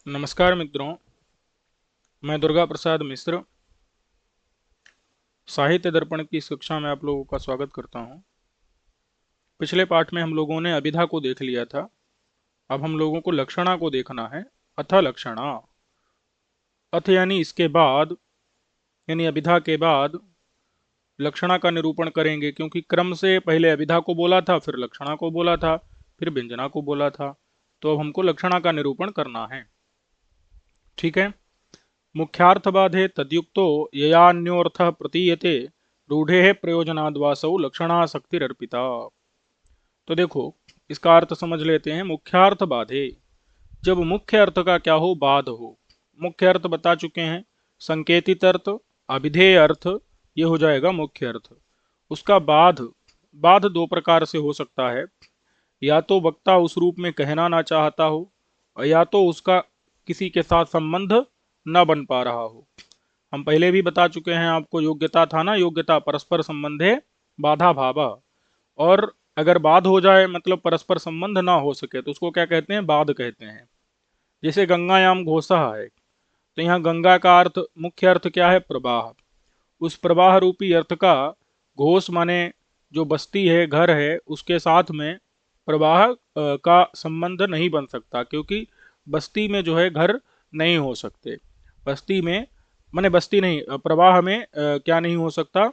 नमस्कार मित्रों, मैं दुर्गा प्रसाद मिश्र साहित्य दर्पण की इस कक्षा में आप लोगों का स्वागत करता हूं। पिछले पाठ में हम लोगों ने अभिधा को देख लिया था। अब हम लोगों को लक्षणा को देखना है। अथ लक्षणा, अथ यानी इसके बाद, यानी अभिधा के बाद लक्षणा का निरूपण करेंगे, क्योंकि क्रम से पहले अभिधा को बोला था, फिर लक्षणा को बोला था, फिर व्यंजना को बोला था। तो अब हमको लक्षणा का निरूपण करना है। ठीक है। मुख्यार्थबाधे तद्युक्तो ययान्योऽर्थः प्रतीयते रूढ़े प्रयोजनाद्वासौ लक्षणासक्तिरर्पिता। तो देखो, इसका अर्थ समझ लेते हैं। मुख्यार्थ बाधे, जब मुख्य अर्थ का क्या हो, बाध हो। मुख्य अर्थ बता चुके हैं, संकेतित अर्थ, अभिधेय अर्थ, ये हो जाएगा मुख्य अर्थ। उसका बाध, बाध दो प्रकार से हो सकता है। या तो वक्ता उस रूप में कहना ना चाहता हो, और या तो उसका किसी के साथ संबंध न बन पा रहा हो। हम पहले भी बता चुके हैं आपको, योग्यता था ना, योग्यता परस्पर संबंधे बाधा भावा। और अगर बाध हो जाए, मतलब परस्पर संबंध ना हो सके, तो उसको क्या कहते हैं, बाध कहते हैं। जैसे गंगायाम घोषः है, तो यहाँ गंगा का अर्थ, मुख्य अर्थ क्या है, प्रवाह। उस प्रवाह रूपी अर्थ का घोष माने जो बस्ती है, घर है, उसके साथ में प्रवाह का संबंध नहीं बन सकता, क्योंकि बस्ती में जो है घर नहीं हो सकते। बस्ती में माने बस्ती नहीं, प्रवाह में क्या नहीं हो सकता,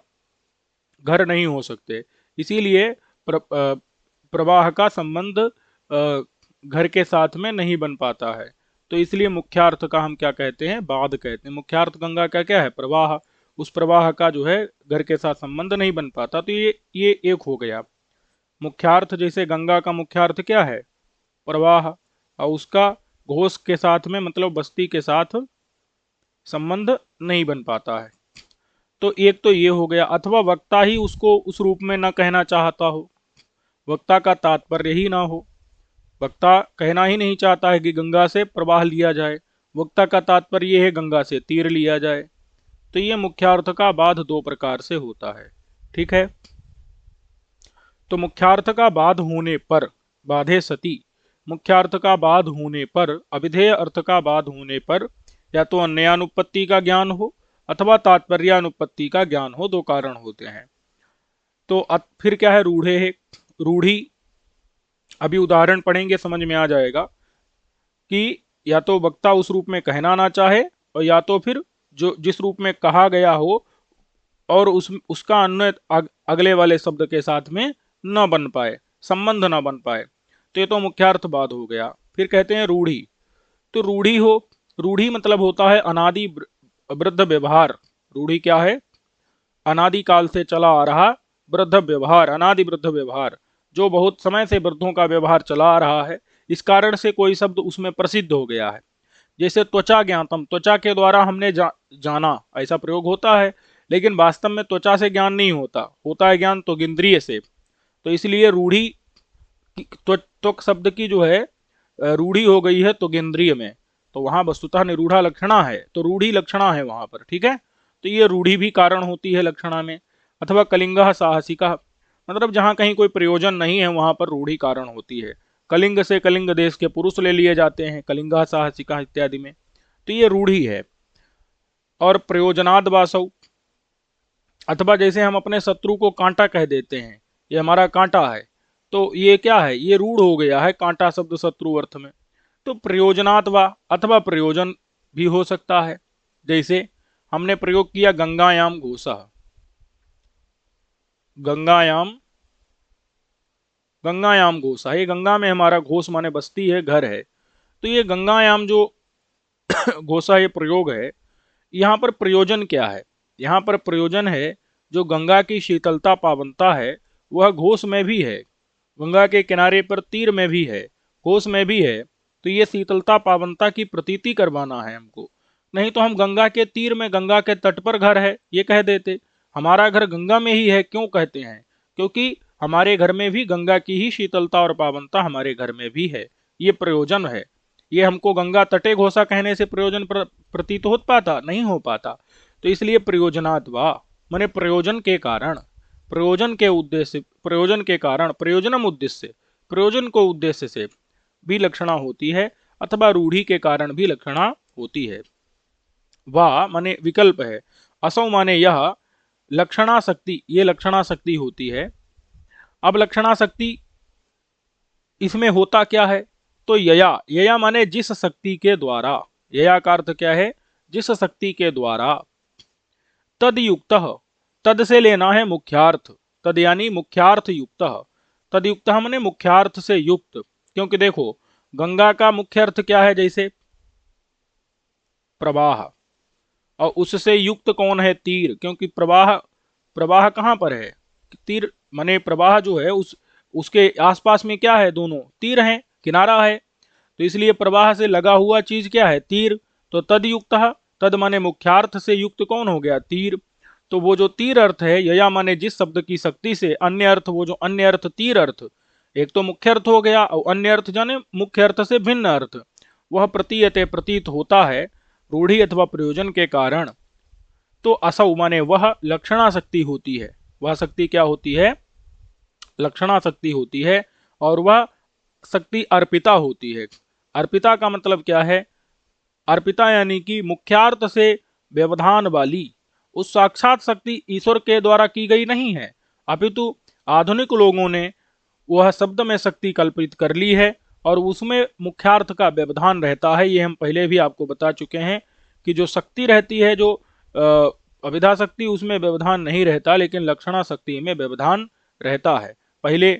घर नहीं हो सकते। इसीलिए प्रवाह का संबंध घर के साथ में नहीं बन पाता है। तो इसलिए मुख्यार्थ का हम क्या कहते हैं, बाध कहते हैं। मुख्यार्थ गंगा का क्या है, प्रवाह। उस प्रवाह का जो है घर के साथ संबंध नहीं बन पाता। तो ये एक हो गया मुख्यार्थ। जैसे गंगा का मुख्यार्थ क्या है, प्रवाह, और उसका घोष के साथ में, मतलब बस्ती के साथ संबंध नहीं बन पाता है। तो एक तो ये हो गया। अथवा वक्ता ही उसको उस रूप में न कहना चाहता हो, वक्ता का तात्पर्य ही ना हो, वक्ता कहना ही नहीं चाहता है कि गंगा से प्रवाह लिया जाए, वक्ता का तात्पर्य ये है गंगा से तीर लिया जाए। तो ये मुख्यार्थ का बाध दो प्रकार से होता है। ठीक है। तो मुख्यार्थ का बाध होने पर, बाधे सती, मुख्यार्थ का बाध होने पर, अविधेय अर्थ का बाध होने पर, या तो अन्यानुपत्ति का ज्ञान हो अथवा तात्पर्यानुपत्ति का ज्ञान हो। दो कारण होते हैं। तो फिर क्या है, रूढ़े है, रूढ़ी। अभी उदाहरण पढ़ेंगे, समझ में आ जाएगा कि या तो वक्ता उस रूप में कहना ना चाहे, और या तो फिर जो जिस रूप में कहा गया हो और उसका अन्य अगले वाले शब्द के साथ में न बन पाए, संबंध न बन पाए। तो ये तो मुख्यार्थ बाध हो गया। फिर कहते हैं रूढ़ी। तो रूढ़ी हो, रूढ़ी मतलब होता है अनादि वृद्ध व्यवहार। रूढ़ी क्या है, अनादि काल से चला आ रहा वृद्ध व्यवहार, अनादि वृद्ध व्यवहार, जो बहुत समय से वृद्धों का व्यवहार चला आ रहा है। इस कारण से कोई शब्द उसमें प्रसिद्ध हो गया है। जैसे त्वचा ज्ञातम, त्वचा के द्वारा हमने जाना, ऐसा प्रयोग होता है। लेकिन वास्तव में त्वचा से ज्ञान नहीं होता, होता है ज्ञान त्वगिंद्रिय से। तो इसलिए रूढ़ी, त्वक शब्द की जो है रूढ़ी हो गई है त्वगिंद्रिय में, तो वहां वस्तुतः निरूढ़ा लक्षणा है, तो रूढ़ी लक्षणा है वहां पर। ठीक है। तो ये रूढ़ी भी कारण होती है लक्षणा में। अथवा कलिंगा साहसिका, मतलब जहां कहीं कोई प्रयोजन नहीं है वहां पर रूढ़ी कारण होती है। कलिंग से कलिंग देश के पुरुष ले लिए जाते हैं, कलिंगा साहसिका इत्यादि में। तो ये रूढ़ी है। और प्रयोजनाद वासव, अथवा जैसे हम अपने शत्रु को कांटा कह देते हैं, ये हमारा कांटा है, तो ये क्या है, ये रूढ़ हो गया है कांटा शब्द शत्रु अर्थ में। तो प्रयोजनात् वा, अथवा प्रयोजन भी हो सकता है। जैसे हमने प्रयोग किया गंगायाम घोषः, गंगायाम, गंगायाम घोषः, ये गंगा में हमारा घोष माने बस्ती है, घर है। तो ये गंगायाम जो घोषा ये प्रयोग है, यहाँ पर प्रयोजन क्या है, यहाँ पर प्रयोजन है जो गंगा की शीतलता पावनता है, वह घोष में भी है, गंगा के किनारे पर तीर में भी है, घोष में भी है। तो ये शीतलता पावनता की प्रतीति करवाना है हमको। नहीं तो हम गंगा के तीर में, गंगा के तट पर घर है ये कह देते। हमारा घर गंगा में ही है, क्यों कहते हैं, क्योंकि हमारे घर में भी गंगा की ही शीतलता और पावनता हमारे घर में भी है। ये प्रयोजन है। ये हमको गंगा तटे घोषा कहने से प्रयोजन प्रतीत हो पाता, नहीं हो पाता। तो इसलिए प्रयोजनाद्वा माने प्रयोजन के कारण, प्रयोजन के उद्देश्य, प्रयोजन के कारण, प्रयोजनम उद्देश्य, प्रयोजन को उद्देश्य से भी लक्षणा होती है। अथवा रूढ़ी के कारण भी लक्षणा होती है। वा माने विकल्प है, असौ माने यह, लक्षणा शक्ति, ये लक्षणा शक्ति होती है। अब लक्षणा शक्ति इसमें होता क्या है, तो यया, यया माने जिस शक्ति के द्वारा, यया का अर्थ क्या है, जिस शक्ति के द्वारा, तद युक्त, तद से लेना है मुख्यार्थ, तद यानी मुख्यार्थ युक्त, तद युक्त माने मुख्यार्थ से युक्त। क्योंकि देखो गंगा का मुख्य अर्थ क्या है, जैसे प्रवाह, और उससे युक्त कौन है, तीर, क्योंकि प्रवाह, प्रवाह कहाँ पर है, तीर माने प्रवाह जो है उसके आसपास में क्या है, दोनों तीर हैं, किनारा है, तो इसलिए प्रवाह से लगा हुआ चीज क्या है, तीर। तो तद युक्त, तद माने मुख्यार्थ से युक्त कौन हो गया, तीर। तो वो जो तीर अर्थ है, यया माने जिस शब्द की शक्ति से अन्य अर्थ, वो जो अन्य अर्थ तीर अर्थ, एक तो मुख्य अर्थ हो गया और अन्य अर्थ जाने मुख्य अर्थ से भिन्न अर्थ, वह प्रतीयते प्रतीत होता है रूढ़ी अथवा प्रयोजन के कारण। तो असौ माने वह लक्षणा शक्ति होती है, वह शक्ति क्या होती है, लक्षणा शक्ति होती है, और वह शक्ति अर्पिता होती है। अर्पिता का मतलब क्या है, अर्पिता यानी कि मुख्यार्थ से व्यवधान वाली, उस साक्षात शक्ति ईश्वर के द्वारा की गई नहीं है, अपितु आधुनिक लोगों ने वह शब्द में शक्ति कल्पित कर ली है और उसमें मुख्यार्थ का व्यवधान रहता है। ये हम पहले भी आपको बता चुके हैं कि जो शक्ति रहती है, जो अभिधा शक्ति, उसमें व्यवधान नहीं रहता, लेकिन लक्षणा शक्ति में व्यवधान रहता है। पहले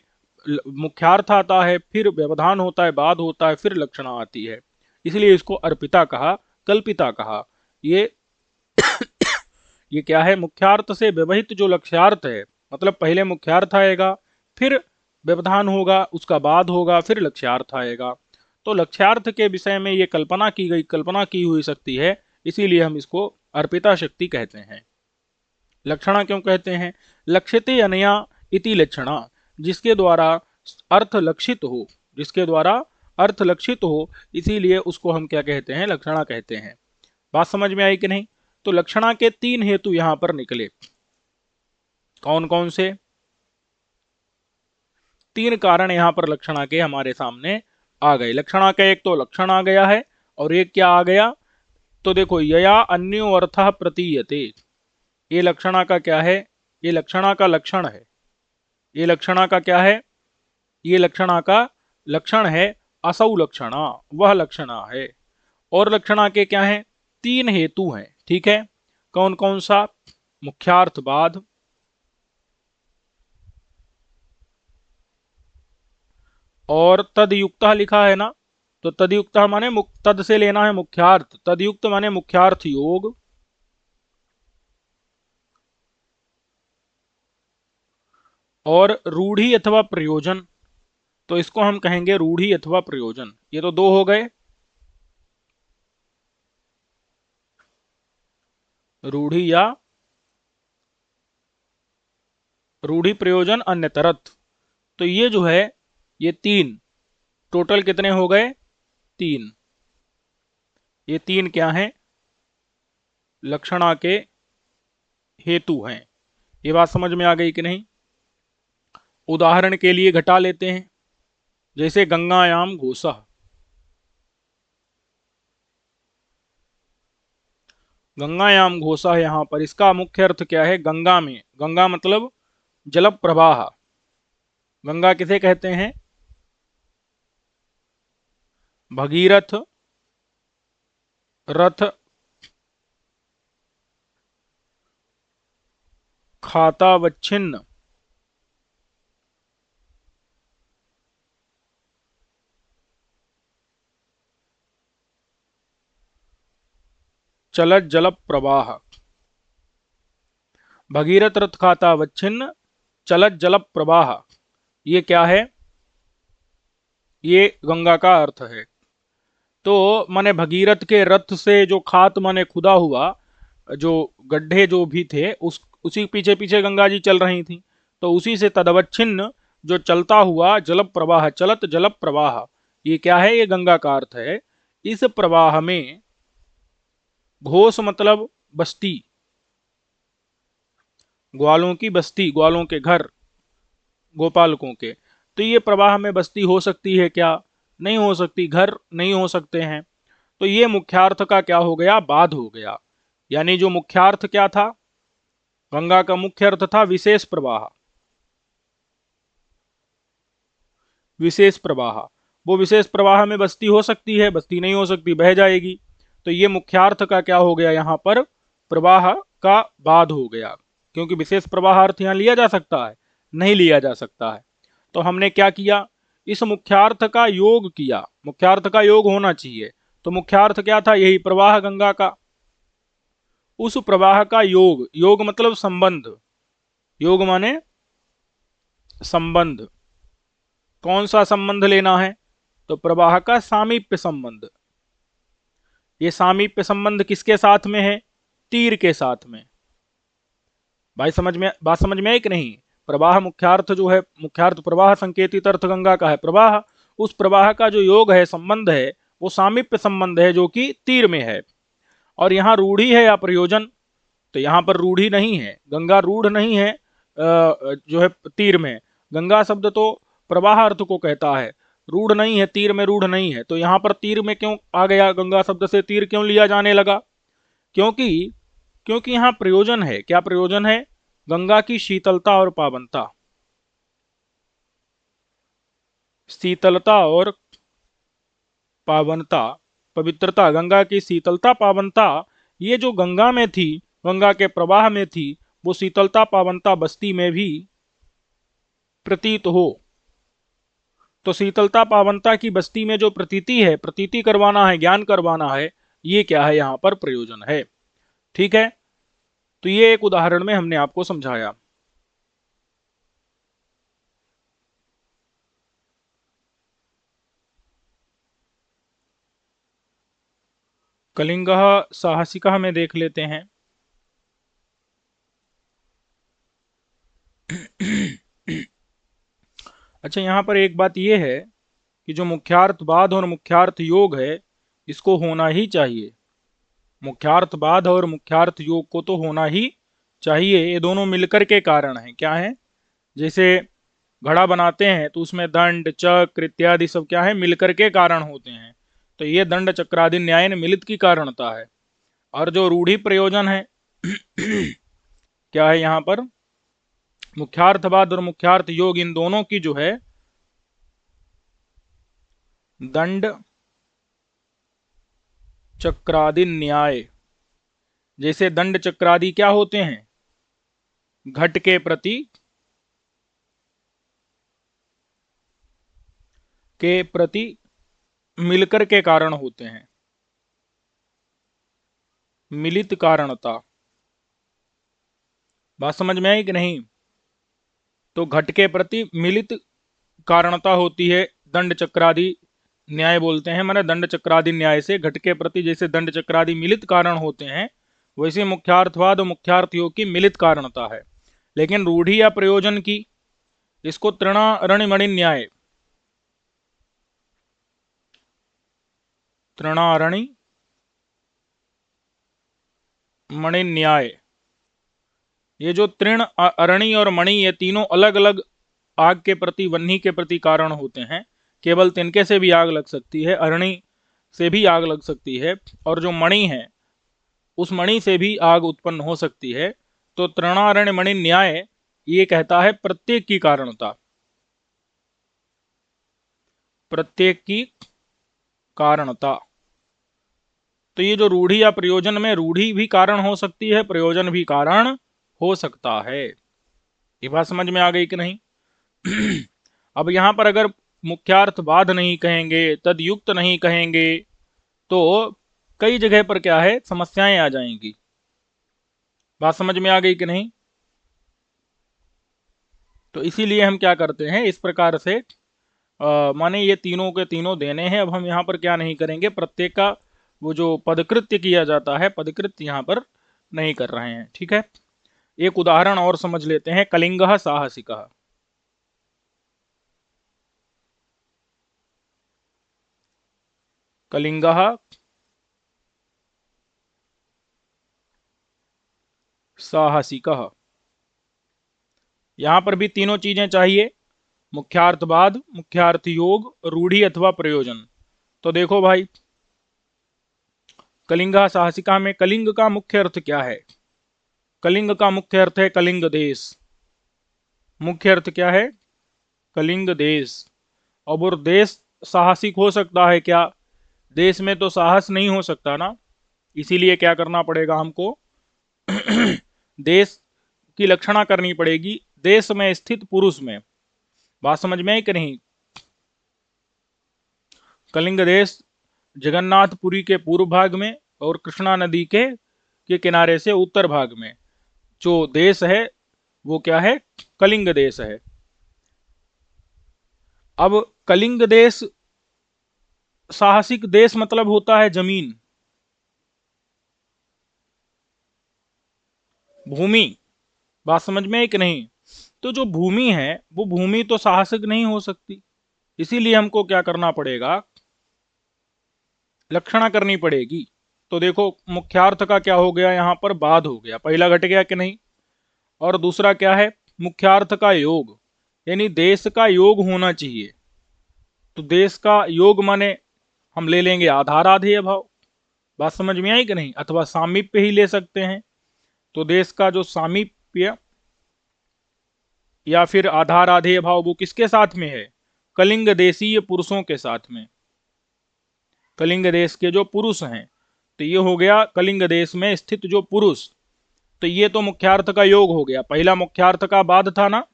मुख्यार्थ आता है, फिर व्यवधान होता है, बाद होता है, फिर लक्षणा आती है, इसलिए इसको अर्पिता कहा, कल्पिता कहा। ये ये क्या है, मुख्यार्थ से व्यवहित जो लक्ष्यार्थ है, मतलब पहले मुख्यार्थ आएगा, फिर व्यवधान होगा, उसका बाद होगा, फिर लक्ष्यार्थ आएगा। तो लक्ष्यार्थ के विषय में ये कल्पना की गई, कल्पना की हुई शक्ति है, इसीलिए हम इसको अर्पिता शक्ति कहते हैं। लक्षणा क्यों कहते हैं, लक्ष्यते अनया इति लक्षणा, जिसके द्वारा अर्थ लक्षित हो, जिसके द्वारा अर्थ लक्षित हो, इसीलिए उसको हम क्या कहते हैं, लक्षणा कहते हैं। बात समझ में आई कि नहीं। तो लक्षणा के तीन हेतु यहां पर निकले, कौन कौन से, तीन कारण यहां पर लक्षणा के हमारे सामने आ गए। लक्षणा का एक तो लक्षण आ गया है, और एक क्या आ गया, तो देखो यया अन्यो अर्थः प्रतीयते, ये लक्षणा का क्या है, ये लक्षणा का लक्षण है, ये लक्षणा का क्या है, ये लक्षणा का लक्षण है, असौ लक्षणा, वह लक्षणा है। और लक्षणा के क्या है, तीन हेतु हैं, ठीक है, कौन कौन सा, मुख्यार्थवाद, और तदयुक्त लिखा है ना, तो तदयुक्त माने तद से लेना है मुख्यार्थ, तदयुक्त माने मुख्यार्थ योग, और रूढ़ी अथवा प्रयोजन, तो इसको हम कहेंगे रूढ़ी अथवा प्रयोजन। ये तो दो हो गए, रूढ़ी या रूढ़ी प्रयोजन अन्यतरत। तो ये जो है, ये तीन, टोटल कितने हो गए, तीन। ये तीन क्या हैं, लक्षणा के हेतु हैं। ये बात समझ में आ गई कि नहीं। उदाहरण के लिए घटा लेते हैं, जैसे गंगायाम घोषः, गंगायाम घोषः, यहां पर इसका मुख्य अर्थ क्या है, गंगा में, गंगा मतलब जल प्रवाह, गंगा किसे कहते हैं, भगीरथ रथ खातावच्छिन्न चलत जल प्रवाह, भगीरथ रथ खातावच्छिन्न चलत जल प्रवाह, ये क्या है, ये गंगा का अर्थ है। तो माने भगीरथ के रथ से जो खात माने खुदा हुआ, जो गड्ढे जो भी थे, उसी पीछे पीछे गंगा जी चल रही थी, तो उसी से तदवच्छिन्न जो चलता हुआ जल प्रवाह, चलत जल प्रवाह, ये क्या है, ये गंगा का अर्थ है। इस प्रवाह में घोष मतलब बस्ती, ग्वालों की बस्ती, ग्वालों के घर, गोपालकों के, तो ये प्रवाह में बस्ती हो सकती है क्या, नहीं हो सकती, घर नहीं हो सकते हैं। तो ये मुख्यार्थ का क्या हो गया, बाध हो गया। यानी जो मुख्यार्थ क्या था, गंगा का मुख्य अर्थ था विशेष प्रवाह। विशेष प्रवाह, वो विशेष प्रवाह में बस्ती हो सकती है, बस्ती नहीं हो सकती, बह जाएगी। तो ये मुख्यार्थ का क्या हो गया यहां पर, प्रवाह का बाध हो गया। क्योंकि विशेष प्रवाह अर्थ यहां लिया जा सकता है, नहीं लिया जा सकता है। तो हमने क्या किया, इस मुख्यार्थ का योग किया, मुख्यार्थ का योग होना चाहिए। तो मुख्यार्थ क्या था, यही प्रवाह गंगा का। उस प्रवाह का योग, योग मतलब संबंध, योग माने संबंध। कौन सा संबंध लेना है, तो प्रवाह का सामीप्य संबंध। ये सामीप्य संबंध किसके साथ में है, तीर के साथ में। भाई समझ में, बात समझ में आई कि नहीं। प्रवाह मुख्यार्थ जो है, मुख्यार्थ प्रवाह संकेतित अर्थ गंगा का है प्रवाह, उस प्रवाह का जो योग है, संबंध है, वो सामीप्य संबंध है जो कि तीर में है। और यहाँ रूढ़ी है या प्रयोजन, तो यहाँ पर रूढ़ी नहीं है, गंगा रूढ़ नहीं है जो है तीर में। गंगा शब्द तो प्रवाह अर्थ को कहता है, रूढ़ नहीं है, तीर में रूढ़ नहीं है। तो यहाँ पर तीर में क्यों आ गया, गंगा शब्द से तीर क्यों लिया जाने लगा, क्योंकि क्योंकि यहाँ प्रयोजन है। क्या प्रयोजन है, गंगा की शीतलता और पावनता। शीतलता और पावनता, पवित्रता, गंगा की शीतलता पावनता, ये जो गंगा में थी, गंगा के प्रवाह में थी, वो शीतलता पावनता बस्ती में भी प्रतीत हो। तो शीतलता पावनता की बस्ती में जो प्रतीति है, प्रतीति करवाना है, ज्ञान करवाना है, ये क्या है, यहां पर प्रयोजन है। ठीक है, तो ये एक उदाहरण में हमने आपको समझाया। कलिंग साहसिका में देख लेते हैं। अच्छा, यहाँ पर एक बात यह है कि जो मुख्यार्थ बाध और मुख्यार्थ योग है, इसको होना ही चाहिए। मुख्यार्थ बाध और मुख्यार्थ योग को तो होना ही चाहिए। ये दोनों मिलकर के कारण हैं, क्या है, जैसे घड़ा बनाते हैं तो उसमें दंड चक्र इत्यादि सब क्या है, मिलकर के कारण होते हैं। तो ये दंड चक्रादि न्याय ने मिलित की कारणता है। और जो रूढ़ी प्रयोजन है क्या है यहाँ पर, मुख्यार्थवाद और मुख्यार्थ योग, इन दोनों की जो है दंड चक्रादि न्याय, जैसे दंड चक्रादि क्या होते हैं, घट के प्रति मिलकर के कारण होते हैं, मिलित कारणता। बात समझ में आई कि नहीं। तो घट के प्रति मिलित कारणता होती है, दंड चक्रादि न्याय बोलते हैं। माने दंड चक्रादि न्याय से घट के प्रति जैसे दंड चक्रादि मिलित कारण होते हैं, वैसे मुख्यार्थवाद और मुख्यार्थ योग की मिलित कारणता है। लेकिन रूढ़ी या प्रयोजन की, इसको तृणारणिमणि न्याय, तृणारणि मणि न्याय, ये जो तृण अरणि और मणि, ये तीनों अलग अलग आग के प्रति, वन्नी के प्रति कारण होते हैं। केवल तिनके से भी आग लग सकती है, अरणि से भी आग लग सकती है, और जो मणि है उस मणि से भी आग उत्पन्न हो सकती है। तो तृणारण्य मणि न्याय ये कहता है प्रत्येक की कारणता, प्रत्येक की कारणता। तो ये जो रूढ़ी या प्रयोजन में, रूढ़ी भी कारण हो सकती है, प्रयोजन भी कारण हो सकता है। ये बात समझ में आ गई कि नहीं। अब यहां पर अगर मुख्यार्थ बाध नहीं कहेंगे, तदयुक्त नहीं कहेंगे, तो कई जगह पर क्या है, समस्याएं आ जाएंगी। बात समझ में आ गई कि नहीं। तो इसीलिए हम क्या करते हैं, इस प्रकार से माने ये तीनों के तीनों देने हैं। अब हम यहाँ पर क्या नहीं करेंगे, प्रत्येक का वो जो पदकृत्य किया जाता है, पदकृत्य यहाँ पर नहीं कर रहे हैं। ठीक है, एक उदाहरण और समझ लेते हैं, कलिंग साहसिक। कलिंग साहसिक, यहां पर भी तीनों चीजें चाहिए, मुख्यार्थवाद, मुख्यार्थ योग, रूढ़ी अथवा प्रयोजन। तो देखो भाई, कलिंगा साहसिका में कलिंग का मुख्य अर्थ क्या है? कलिंग का मुख्य अर्थ है कलिंग देश। मुख्य अर्थ क्या है? कलिंग देश। अब और देश साहसिक हो सकता है क्या? देश में तो साहस नहीं हो सकता ना, इसीलिए क्या करना पड़ेगा हमको? देश की लक्षणा करनी पड़ेगी, देश में स्थित पुरुष में। बात समझ में आई कि नहीं? कलिंग देश जगन्नाथपुरी के पूर्व भाग में और कृष्णा नदी के किनारे से उत्तर भाग में जो देश है वो क्या है? कलिंग देश है। अब कलिंग देश साहसिक देश मतलब होता है जमीन, भूमि। बात समझ में है कि नहीं? तो जो भूमि है वो भूमि तो साहसिक नहीं हो सकती, इसीलिए हमको क्या करना पड़ेगा? लक्षणा करनी पड़ेगी। तो देखो, मुख्यार्थ का क्या हो गया? यहां पर बाध हो गया, पहला घट गया कि नहीं? और दूसरा क्या है? मुख्यार्थ का योग, यानी देश का योग होना चाहिए। तो देश का योग माने हम ले लेंगे आधार आधेय भाव। बात समझ में आई कि नहीं? अथवा सामीप्य ही ले सकते हैं। तो देश का जो सामीप्य या फिर आधार आधेय भाव वो किसके साथ में है? कलिंग देशीय पुरुषों के साथ में। कलिंग देश के जो पुरुष हैं, तो ये हो गया कलिंग देश में स्थित जो पुरुष। तो ये तो मुख्यार्थ का योग हो गया। पहला मुख्यार्थ का बाध था ना,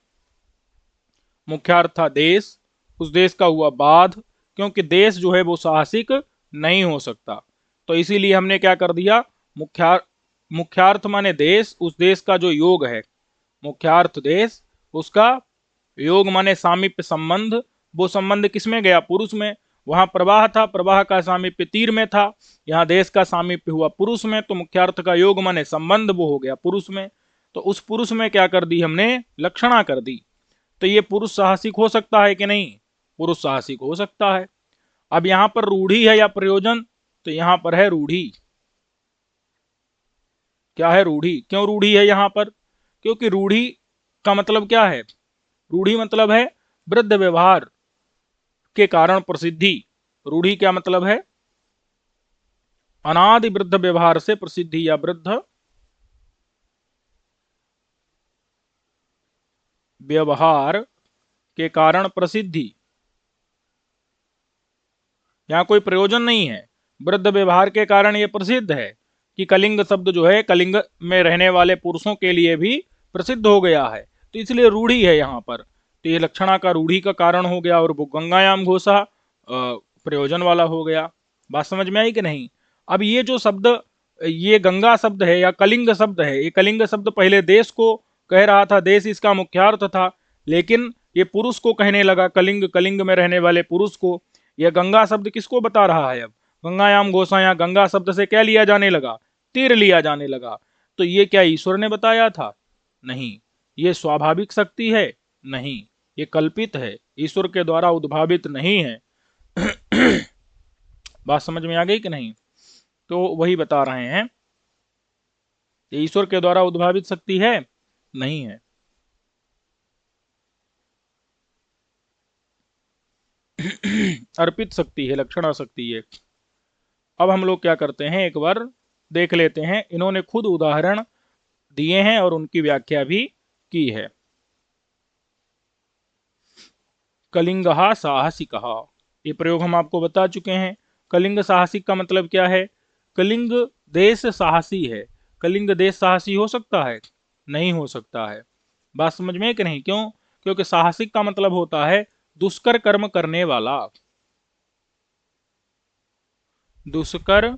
मुख्यार्थ था देश, उस देश का हुआ बाध, क्योंकि देश जो है वो साहसिक नहीं हो सकता। तो इसीलिए हमने क्या कर दिया? मुख्यार्थ माने देश, उस देश का जो योग है, मुख्यार्थ देश, उसका योग माने सामीप्य संबंध। वो संबंध किसमें गया? पुरुष में। वहां प्रवाह था, प्रवाह का सामीप्य तीर में था, यहाँ देश का सामीप्य हुआ पुरुष में। तो मुख्यार्थ का योग माने संबंध वो हो गया पुरुष में। तो उस पुरुष में क्या कर दी हमने? लक्षणा कर दी। तो ये पुरुष साहसिक हो सकता है कि नहीं? पुरुष साहसिक हो सकता है। अब यहां पर रूढ़ी है या प्रयोजन? तो यहां पर है रूढ़ी। क्या है? रूढ़ी। क्यों रूढ़ी है यहां पर? क्योंकि रूढ़ी का मतलब क्या है? रूढ़ी मतलब है वृद्ध व्यवहार के कारण प्रसिद्धि। रूढ़ी क्या मतलब है? अनादि वृद्ध व्यवहार से प्रसिद्धि या वृद्ध व्यवहार के कारण प्रसिद्धि। यहां कोई प्रयोजन नहीं है, वृद्ध व्यवहार के कारण यह प्रसिद्ध है कि कलिंग शब्द जो है कलिंग में रहने वाले पुरुषों के लिए भी प्रसिद्ध हो गया है। तो इसलिए रूढ़ी है यहां पर। तो ये लक्षणा का रूढ़ी का कारण हो गया, और वो गंगायाम घोषा प्रयोजन वाला हो गया। बात समझ में आई कि नहीं? अब ये जो शब्द, ये गंगा शब्द है या कलिंग शब्द है, ये कलिंग शब्द पहले देश को कह रहा था, देश इसका मुख्यार्थ था, लेकिन ये पुरुष को कहने लगा, कलिंग, कलिंग में रहने वाले पुरुष को। यह गंगा शब्द किसको बता रहा है? अब गंगायाम घोषा, यहाँ गंगा शब्द से क्या लिया जाने लगा? तीर लिया जाने लगा। तो ये क्या ईश्वर ने बताया था? नहीं। ये स्वाभाविक शक्ति है? नहीं। ये कल्पित है, ईश्वर के द्वारा उद्भावित नहीं है। बात समझ में आ गई कि नहीं? तो वही बता रहे हैं, ये ईश्वर के द्वारा उद्भावित शक्ति है? नहीं है। अर्पित शक्ति है, लक्षणा शक्ति है। अब हम लोग क्या करते हैं, एक बार देख लेते हैं। इन्होंने खुद उदाहरण दिए हैं और उनकी व्याख्या भी की है। कलिंगहा साहसिकहा, ये प्रयोग हम आपको बता चुके हैं। कलिंग साहसिक का मतलब क्या है? कलिंग देश साहसी है। कलिंग देश साहसी हो सकता है? नहीं हो सकता है। बात समझ में है कि नहीं? क्यों? क्योंकि साहसिक का मतलब होता है दुष्कर कर्म करने वाला। दुष्कर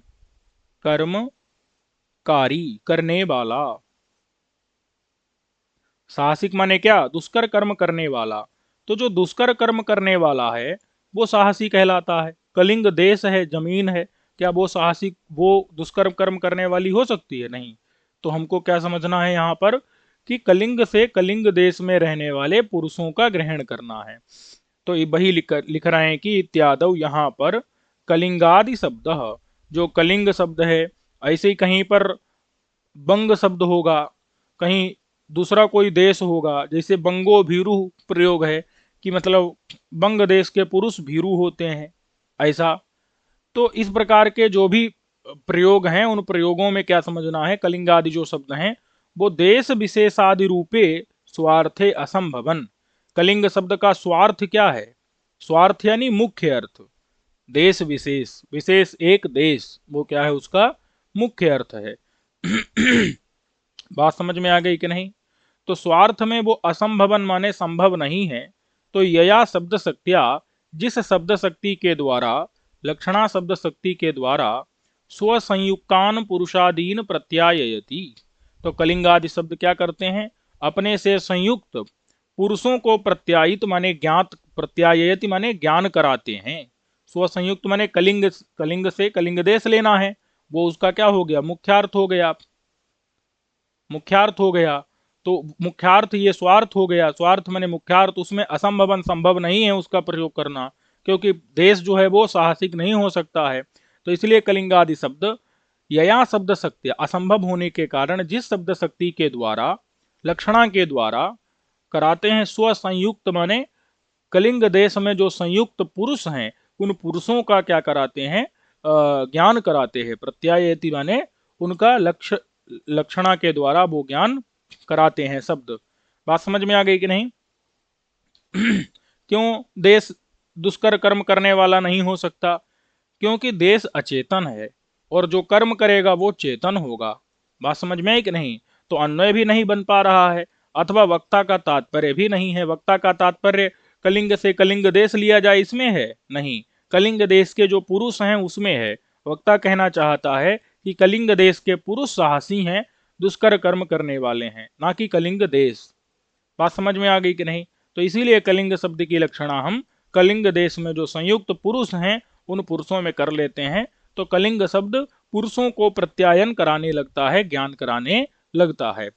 कर्मकारी, करने वाला। साहसिक माने क्या? दुष्कर कर्म करने वाला। तो जो दुष्कर कर्म करने वाला है वो साहसी कहलाता है। कलिंग देश है, जमीन है, क्या वो साहसिक, वो दुष्कर्म कर्म करने वाली हो सकती है? नहीं। तो हमको क्या समझना है यहाँ पर कि कलिंग से कलिंग देश में रहने वाले पुरुषों का ग्रहण करना है। तो ये वही लिख रहे हैं कि इत्यादव, यहाँ पर कलिंगादि शब्द, जो कलिंग शब्द है, ऐसे ही कहीं पर बंग शब्द होगा, कहीं दूसरा कोई देश होगा, जैसे बंगो भीरु प्रयोग है कि मतलब बंग देश के पुरुष भीरू होते हैं, ऐसा। तो इस प्रकार के जो भी प्रयोग हैं, उन प्रयोगों में क्या समझना है, कलिंग आदि जो शब्द हैं वो देश विशेषादि रूपे स्वार्थे असंभवन। कलिंग शब्द का स्वार्थ क्या है? स्वार्थ यानी मुख्य अर्थ। देश विशेष, विशेष एक देश, वो क्या है, उसका मुख्य अर्थ है। बात समझ में आ गई कि नहीं? तो स्वार्थ में वो असंभवन माने संभव नहीं है। तो यया शब्द शक्तिया, जिस शब्द शक्ति के द्वारा, लक्षणा शब्द शक्ति के द्वारा स्वसंयुक्तान पुरुषादीन प्रत्यायति। तो कलिंगादि शब्द क्या करते हैं? अपने से संयुक्त पुरुषों को प्रत्यायित माने ज्ञात, प्रत्यायति माने ज्ञान कराते हैं। स्वसंयुक्त माने कलिंग, कलिंग से कलिंग देश लेना है, वो उसका क्या हो गया, मुख्यार्थ हो गया, मुख्यार्थ हो गया। तो मुख्यार्थ ये स्वार्थ हो गया, स्वार्थ माने मुख्यार्थ, उसमें असंभवन संभव नहीं है उसका प्रयोग करना, क्योंकि देश जो है वो साहसिक नहीं हो सकता है। तो इसलिए कलिंगादि शब्द यया शब्द शक्ति, असंभव होने के कारण जिस शब्द शक्ति के द्वारा, लक्षणा के द्वारा कराते हैं, स्वसंयुक्त माने कलिंग देश में जो संयुक्त पुरुष हैं उन पुरुषों का क्या कराते हैं, ज्ञान कराते हैं। प्रत्यायति माने उनका लक्ष्य, लक्षणा के द्वारा वो ज्ञान कराते हैं शब्द। बात समझ में आ गई कि नहीं? क्यों देश दुष्कर कर्म करने वाला नहीं हो सकता? क्योंकि देश अचेतन है और जो कर्म करेगा वो चेतन होगा। बात समझ में आई कि नहीं? तो अन्वय भी नहीं बन पा रहा है, अथवा वक्ता का तात्पर्य भी नहीं है। वक्ता का तात्पर्य कलिंग से कलिंग देश लिया जाए इसमें है नहीं, कलिंग देश के जो पुरुष हैं उसमें है। वक्ता कहना चाहता है कि कलिंग देश के पुरुष साहसी हैं, दुष्कर कर्म करने वाले हैं, ना कि कलिंग देश। बात समझ में आ गई कि नहीं? तो इसीलिए कलिंग शब्द की लक्षणा हम कलिंग देश में जो संयुक्त पुरुष हैं उन पुरुषों में कर लेते हैं। तो कलिंग शब्द पुरुषों को प्रत्यायन कराने लगता है, ज्ञान कराने लगता है।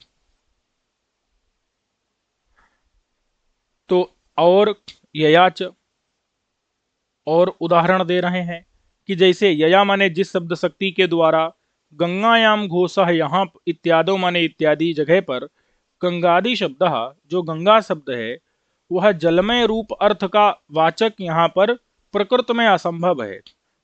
तो और ययाच, और उदाहरण दे रहे हैं कि जैसे यया माने जिस शब्द शक्ति के द्वारा, गंगायाम घोषः यहाँ इत्यादो माने इत्यादि जगह पर, गंगादि शब्द, जो गंगा शब्द है वह जलमय रूप अर्थ का वाचक यहाँ पर प्रकृत में असंभव है।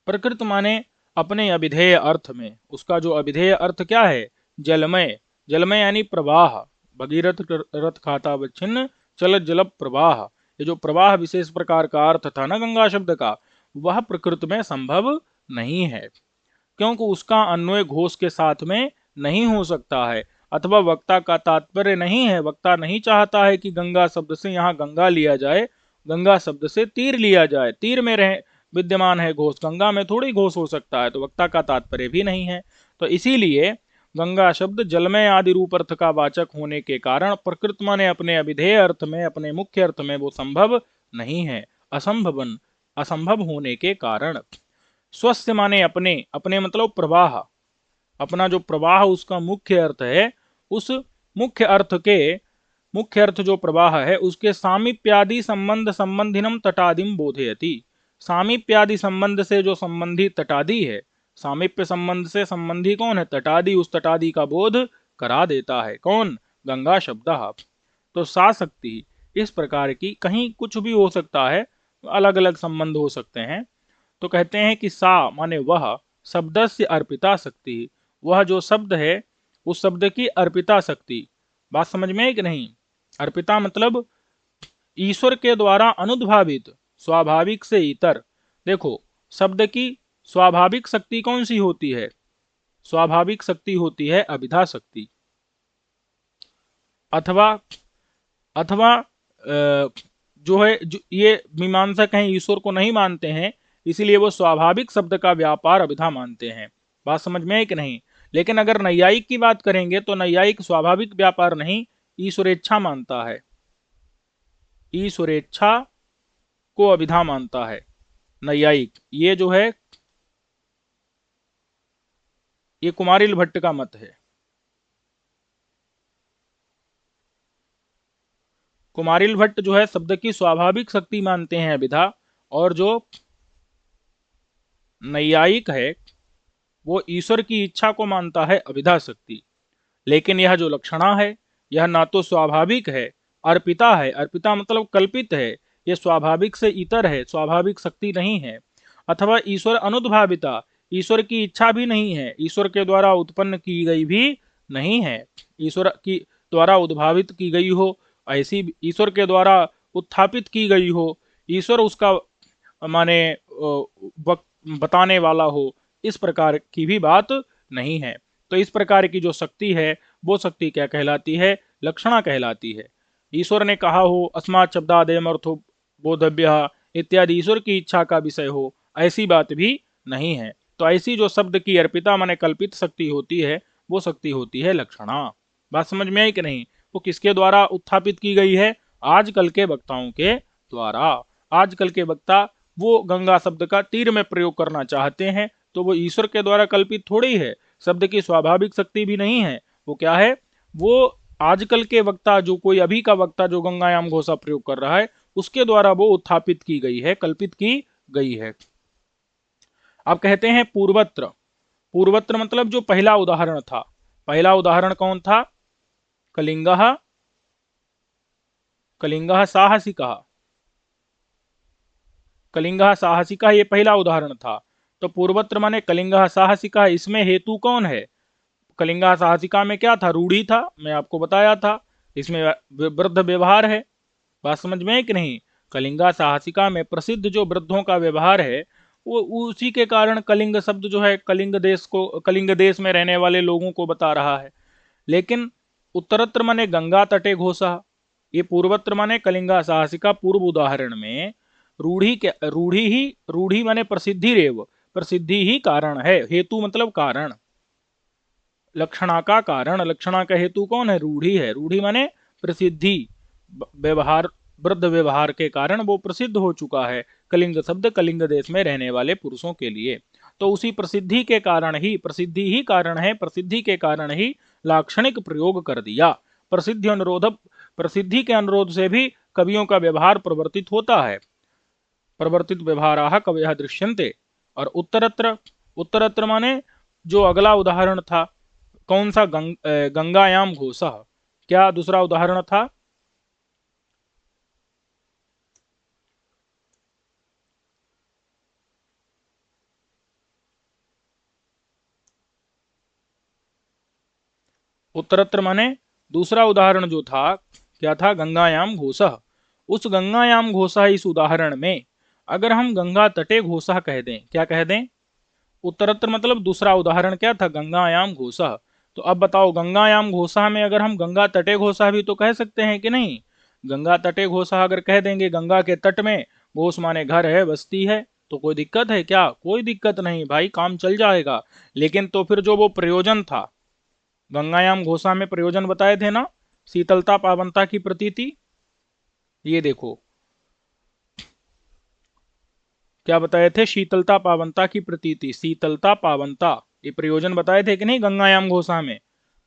प्रकृत माने अपने अभिधेय अर्थ में, उसका जो अभिधेय अर्थ क्या है, जलमय। जलमय यानी प्रवाह, भगीरथ रथ खाता छिन्न चल जल प्रवाह। ये जो प्रवाह विशेष प्रकार का अर्थ था ना गंगा शब्द का, वह प्रकृति में संभव नहीं है, क्योंकि उसका अन्वय घोष के साथ में नहीं हो सकता है, अथवा वक्ता का तात्पर्य नहीं है। वक्ता नहीं चाहता है कि गंगा शब्द से यहाँ गंगा लिया जाए, गंगा शब्द से तीर लिया जाए। तीर में रहे विद्यमान है घोष, गंगा में थोड़ी घोष हो सकता है, तो वक्ता का तात्पर्य भी नहीं है। तो इसीलिए गंगा शब्द जलमय आदि रूप अर्थ का वाचक होने के कारण प्रकृत माने अपने अभिधेय अर्थ में, अपने मुख्य अर्थ में वो संभव नहीं है, असंभवन, असंभव होने के कारण। स्वस्थ माने अपने, अपने मतलब प्रवाह, अपना जो प्रवाह उसका मुख्य अर्थ है, उस मुख्य अर्थ के, मुख्य अर्थ जो प्रवाह है उसके सामीप्यादि संबंध संबंधिनम तटादिम बोधयति। सामीप्यादि संबंध से जो संबंधी तटादि है, सामीप्य संबंध से संबंधी कौन है, तटादि, उस तटादि का बोध करा देता है कौन, गंगा शब्द। तो सा शक्ति इस प्रकार की, कहीं कुछ भी हो सकता है, अलग अलग संबंध हो सकते हैं। तो कहते हैं कि सा माने वह, शब्द से अर्पिता शक्ति, वह जो शब्द है उस शब्द की अर्पिता शक्ति। बात समझ में है कि नहीं? अर्पिता मतलब ईश्वर के द्वारा अनुद्भावित, स्वाभाविक से इतर। देखो शब्द की स्वाभाविक शक्ति कौन सी होती है? स्वाभाविक शक्ति होती है अभिधा शक्ति, अथवा अथवा जो है, जो ये मीमांसक हैं ईश्वर को नहीं मानते हैं, इसीलिए वो स्वाभाविक शब्द का व्यापार अभिधा मानते हैं। बात समझ में है कि नहीं? लेकिन अगर नैयायिक की बात करेंगे तो नैयायिक स्वाभाविक व्यापार नहीं, ईश्वरेच्छा मानता है, ईश्वरेच्छा को अभिधा मानता है नैयायिक। ये जो है ये कुमारिल भट्ट का मत है। कुमारिल भट्ट जो है शब्द की स्वाभाविक शक्ति मानते हैं अभिधा, और जो नैयायिक है वो ईश्वर की इच्छा को मानता है अभिधा शक्ति। लेकिन यह जो लक्षणा है यह ना तो स्वाभाविक है, अर्पिता है, अर्पिता मतलब कल्पित है, ये स्वाभाविक से इतर है, स्वाभाविक शक्ति नहीं है। अथवा ईश्वर अनुद्भाविता, ईश्वर की इच्छा भी नहीं है, ईश्वर के द्वारा उत्पन्न की गई भी नहीं है। ईश्वर की द्वारा उद्भावित की गई हो, ऐसी ईश्वर के द्वारा उत्थापित की गई हो, ईश्वर उसका माने बताने वाला हो, इस प्रकार की भी बात नहीं है। तो इस प्रकार की जो शक्ति है वो शक्ति क्या कहलाती है? लक्षणा कहलाती है। ईश्वर ने कहा हो अस्मात् शब्दादयम् अर्थो बोधव्य इत्यादि ईश्वर की इच्छा का विषय हो, ऐसी बात भी नहीं है। तो ऐसी जो शब्द की अर्पिता माने कल्पित शक्ति होती है वो शक्ति होती है लक्षणा। बात समझ में आई कि नहीं? वो किसके द्वारा उत्थापित की गई है? आजकल के वक्ताओं के द्वारा। आजकल के वक्ता वो गंगा शब्द का तीर में प्रयोग करना चाहते हैं, तो वो ईश्वर के द्वारा कल्पित थोड़ी है, शब्द की स्वाभाविक शक्ति भी नहीं है। वो क्या है? वो आजकल के वक्ता, जो कोई अभी का वक्ता जो गंगायाम घोषा प्रयोग कर रहा है, उसके द्वारा वो उत्थापित की गई है, कल्पित की गई है। अब कहते हैं पूर्वत्र। पूर्वत्र मतलब जो पहला उदाहरण था। पहला उदाहरण कौन था? कलिंगः कलिंगः साहसिकः। कलिंगः साहसिकः ये पहला उदाहरण था। तो पूर्वत्र माने कलिंगः साहसिकः, इसमें हेतु कौन है? कलिंगा साहसिका में क्या था? रूढ़ी था, मैं आपको बताया था। इसमें वृद्ध व्यवहार है। बात समझ में है कि नहीं? कलिंगा साहसिका में प्रसिद्ध जो वृद्धों का व्यवहार है वो उसी के कारण कलिंग शब्द जो है कलिंग देश को, कलिंग देश में रहने वाले लोगों को बता रहा है। लेकिन उत्तरत्र माने गंगा तटे घोषा, ये पूर्वत्र माने कलिंगा साहसिका पूर्व उदाहरण में रूढ़ी माने प्रसिद्धि रेव, प्रसिद्धि ही कारण है। हेतु मतलब कारण, लक्षणा का कारण, लक्षणा का हेतु कौन है? रूढ़ी है। रूढ़ी माने प्रसिद्धि, व्यवहार, वृद्ध व्यवहार के कारण वो प्रसिद्ध हो चुका है। कलिंग शब्द कलिंग देश में रहने वाले पुरुषों के लिए। तो उसी प्रसिद्धि के कारण ही, प्रसिद्धि ही कारण है, प्रसिद्धि के कारण ही लाक्षणिक प्रयोग कर दिया। प्रसिद्धि अनुरोध, प्रसिद्धि के अनुरोध से भी कवियों का व्यवहार परिवर्तित होता है। परिवर्तित व्यवहाराः कवयः दृश्यन्ते। और उत्तरत्र, उत्तरत्र माने जो अगला उदाहरण था कौन सा? गंगायाम घोषः। क्या दूसरा उदाहरण था? उत्तरत्र माने दूसरा उदाहरण जो था क्या था? गंगायाम घोषः। उस गंगायाम घोषः इस उदाहरण में अगर हम गंगा तटे घोषः कह दें, क्या कह दें? उत्तरत्र मतलब दूसरा उदाहरण क्या था? गंगायाम घोषः। तो अब बताओ गंगायाम घोषः में अगर हम गंगा तटे घोषः भी तो कह सकते हैं कि नहीं? गंगा तटे घोषः अगर कह देंगे, गंगा के तट में, घोष माने घर है, बस्ती है, तो कोई दिक्कत है क्या? कोई दिक्कत नहीं भाई, काम चल जाएगा। लेकिन तो फिर जो वो प्रयोजन था, गंगायाम घोषा में प्रयोजन बताए थे ना, शीतलता पावनता की प्रतीति। ये देखो क्या बताए थे? शीतलता पावनता की प्रतीति, शीतलता पावनता, ये प्रयोजन बताए थे कि नहीं गंगायाम घोषा में?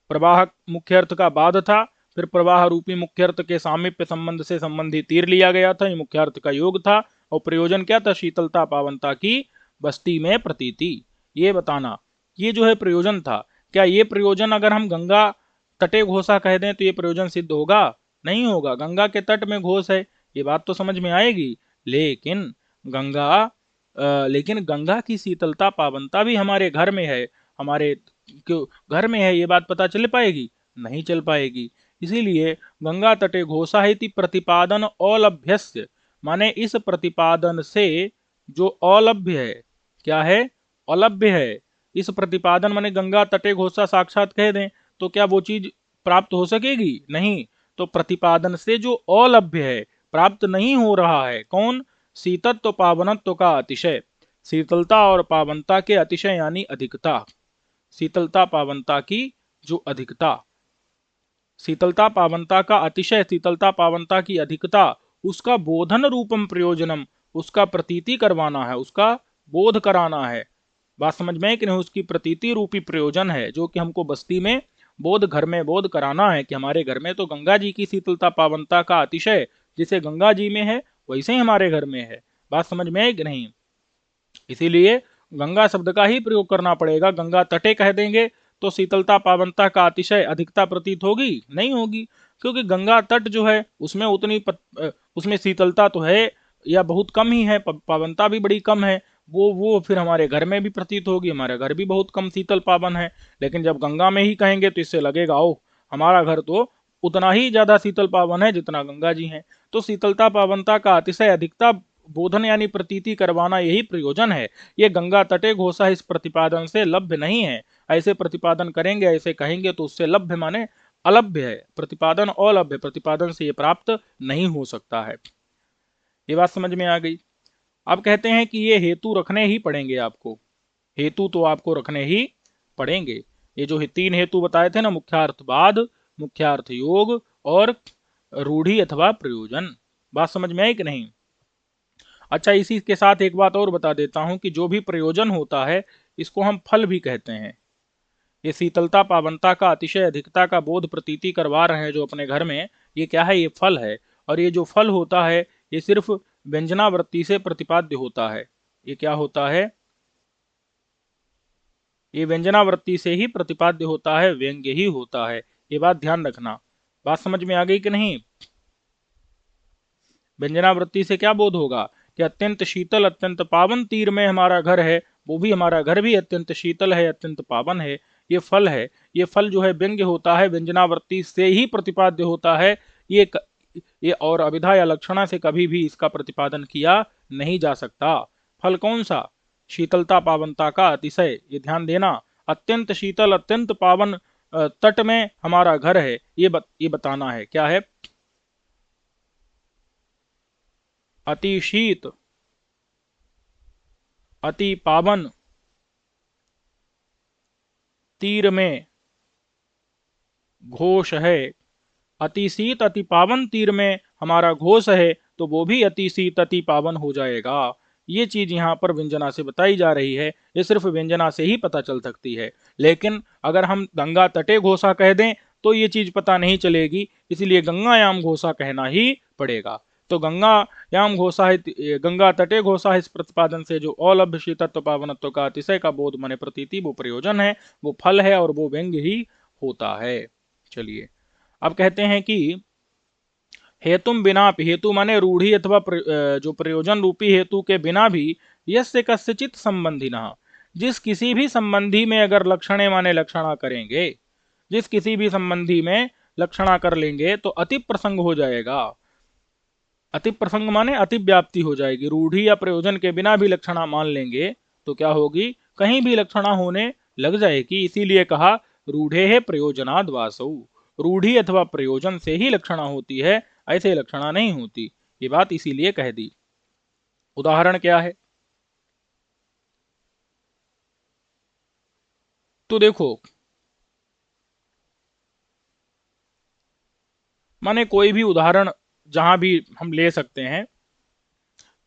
प्रवाह मुख्य अर्थ का बाध था, फिर प्रवाह रूपी मुख्य अर्थ के सामीप्य संबंध से संबंधित तीर लिया गया था, ये मुख्य अर्थ का योग था। और प्रयोजन क्या था? शीतलता पावनता की बस्ती में प्रतीति, ये बताना, ये जो है प्रयोजन था। क्या ये प्रयोजन अगर हम गंगा तटे घोषा कह दें तो ये प्रयोजन सिद्ध होगा? नहीं होगा। गंगा के तट में घोष है, ये बात तो समझ में आएगी। लेकिन लेकिन गंगा की शीतलता पावनता भी हमारे घर में है, हमारे क्यों घर में है, ये बात पता चल पाएगी? नहीं चल पाएगी। इसीलिए गंगा तटे घोषा इति प्रतिपादन अलभ्यस्य, माने इस प्रतिपादन से जो अलभ्य है, क्या है? अलभ्य है। इस प्रतिपादन माने गंगा तटे घोषा साक्षात कह दें तो क्या वो चीज प्राप्त हो सकेगी? नहीं। तो प्रतिपादन से जो अलभ्य है, प्राप्त नहीं हो रहा है, कौन? शीतत्व पावनत्व का अतिशय, शीतलता और पावनता के अतिशय यानी अधिकता, शीतलता पावनता की जो अधिकता, शीतलता पावनता का अतिशय, शीतलता पावनता की अधिकता, उसका बोधन रूपम प्रयोजनम, उसका प्रतीति करवाना है, उसका बोध कराना है। बात समझ में कि नहीं? उसकी प्रतीति रूपी प्रयोजन है जो कि हमको बस्ती में बोध, घर में बोध कराना है कि हमारे घर में तो गंगा जी की शीतलता पावनता का अतिशय जिसे गंगा जी में है वैसे ही हमारे घर में है। बात समझ में है कि नहीं? इसीलिए गंगा शब्द का ही प्रयोग करना पड़ेगा। गंगा तटे कह देंगे तो शीतलता पावनता का अतिशय अधिकता प्रतीत होगी? नहीं होगी। क्योंकि गंगा तट जो है उसमें उसमें शीतलता तो है या बहुत कम ही है, पावनता भी बड़ी कम है। वो फिर हमारे घर में भी प्रतीत होगी, हमारा घर भी बहुत कम शीतल पावन है। लेकिन जब गंगा में ही कहेंगे तो इससे लगेगा ओ हमारा घर तो उतना ही ज्यादा शीतल पावन है जितना गंगा जी हैं। तो शीतलता पावनता का अतिशय अधिकता बोधन यानी प्रतीति करवाना यही प्रयोजन है। ये गंगा तटे घोषा इस प्रतिपादन से लभ्य नहीं है। ऐसे प्रतिपादन करेंगे, ऐसे कहेंगे तो उससे लभ्य माने अलभ्य है, प्रतिपादन अलभ्य, प्रतिपादन से ये प्राप्त नहीं हो सकता है। ये बात समझ में आ गई। अब कहते हैं कि ये हेतु रखने ही पड़ेंगे आपको, हेतु तो आपको रखने ही पड़ेंगे। ये जो 3 हेतु बताए थे ना, मुख्यार्थवाद, मुख्यार्थ योग और रूढ़ी अथवा प्रयोजन। बात समझ में आई कि नहीं? अच्छा, इसी के साथ एक बात और बता देता हूं कि जो भी प्रयोजन होता है इसको हम फल भी कहते हैं। ये शीतलता पावनता का अतिशय अधिकता का बोध प्रतीति करवा रहे हैं जो अपने घर में, ये क्या है? ये फल है। और ये जो फल होता है ये सिर्फ व्यंजनावृत्ति से प्रतिपाद्य होता है। ये क्या होता है? ये व्यंजनावृत्ति से ही प्रतिपाद्य होता है, व्यंग्य ही होता है। ये बात ध्यान रखना। बात समझ में आ गई कि नहीं? व्यंजनावृत्ति से क्या बोध होगा कि अत्यंत शीतल अत्यंत पावन तीर में हमारा घर है, वो भी हमारा घर भी अत्यंत शीतल है, अत्यंत पावन है। ये फल है। ये फल जो है व्यंग्य होता है, व्यंजनावृत्ति से ही प्रतिपाद्य होता है। ये ये और अभिधा या लक्षणा से कभी भी इसका प्रतिपादन किया नहीं जा सकता। फल कौन सा? शीतलता पावनता का अतिशय। ये ध्यान देना, अत्यंत शीतल अत्यंत पावन तट में हमारा घर है, ये बताना है। क्या है? अति शीत अति पावन तीर में घोष है। अति शीत अति पावन तीर में हमारा घोष है तो वो भी अति शीत अति पावन हो जाएगा। ये चीज यहाँ पर व्यंजना से बताई जा रही है। ये सिर्फ व्यंजना से ही पता चल सकती है। लेकिन अगर हम गंगा तटे घोषा कह दें तो ये चीज पता नहीं चलेगी, इसलिए गंगायाम घोषा कहना ही पड़ेगा। तो गंगायाम घोषा गंगा तटे घोषा इस प्रतिपादन से जो अलभ्य शीतत्व पावनत्व का अतिशय का बोध माने प्रतीति, वो प्रयोजन है, वो फल है और वो व्यंग्य ही होता है। चलिए, अब कहते हैं कि हेतुम बिना, हेतु माने रूढ़ी अथवा जो प्रयोजन रूपी हेतु के बिना भी यस्य कस्यचित संबंधिनः, जिस किसी भी संबंधी में अगर लक्षणे माने लक्षणा करेंगे, जिस किसी भी संबंधी में लक्षणा कर लेंगे तो अति प्रसंग हो जाएगा। अति प्रसंग माने अति व्याप्ति हो जाएगी। रूढ़ी या प्रयोजन के बिना भी लक्षणा मान लेंगे तो क्या होगी? कहीं भी लक्षणा होने लग जाएगी। इसीलिए कहा रूढ़े है प्रयोजनाद वासौ, रूढ़ी अथवा प्रयोजन से ही लक्षणा होती है, ऐसे लक्षणा नहीं होती। ये बात इसीलिए कह दी। उदाहरण क्या है? तो देखो, माने कोई भी उदाहरण जहां भी हम ले सकते हैं,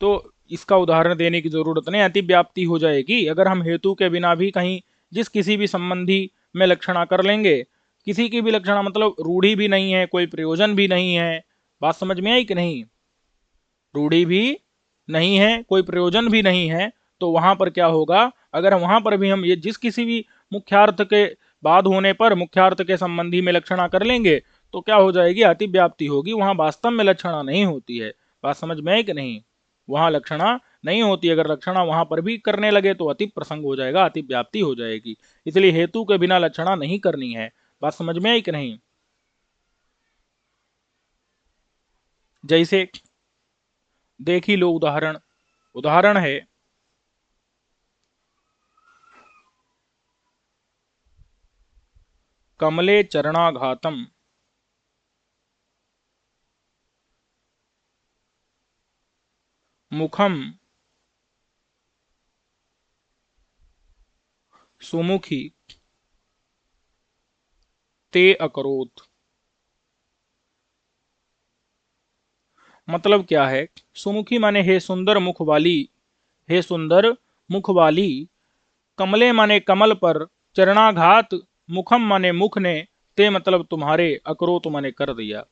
तो इसका उदाहरण देने की जरूरत नहीं, अति व्याप्ति हो जाएगी। अगर हम हेतु के बिना भी कहीं जिस किसी भी संबंधी में लक्षणा कर लेंगे, किसी की भी लक्षणा मतलब रूढ़ी भी नहीं है, कोई प्रयोजन भी नहीं है। बात समझ में आई कि नहीं? रूढ़ी भी नहीं है, कोई प्रयोजन भी नहीं है, तो वहां पर क्या होगा? अगर वहां पर भी हम ये जिस किसी भी मुख्यार्थ के बाद होने पर मुख्यार्थ के संबंधी में लक्षणा कर लेंगे तो क्या हो जाएगी? अति व्याप्ति होगी। वहां वास्तव में लक्षणा नहीं होती है। बात समझ में आई कि नहीं? वहां लक्षणा नहीं होती। अगर लक्षणा वहां पर भी करने लगे तो अति प्रसंग हो जाएगा, अति व्याप्ति हो जाएगी। इसलिए हेतु के बिना लक्षणा नहीं करनी है। बात समझ में आई कि नहीं? जैसे देख ही लो उदाहरण। उदाहरण है कमले चरणाघातम मुखम सुमुखी ते अकरोत। मतलब क्या है? सुमुखी माने हे सुंदर मुख वाली, हे सुंदर मुख वाली, कमले माने कमल पर, चरणाघात मुखम माने मुख ने, ते मतलब तुम्हारे, अकरोत माने कर दिया।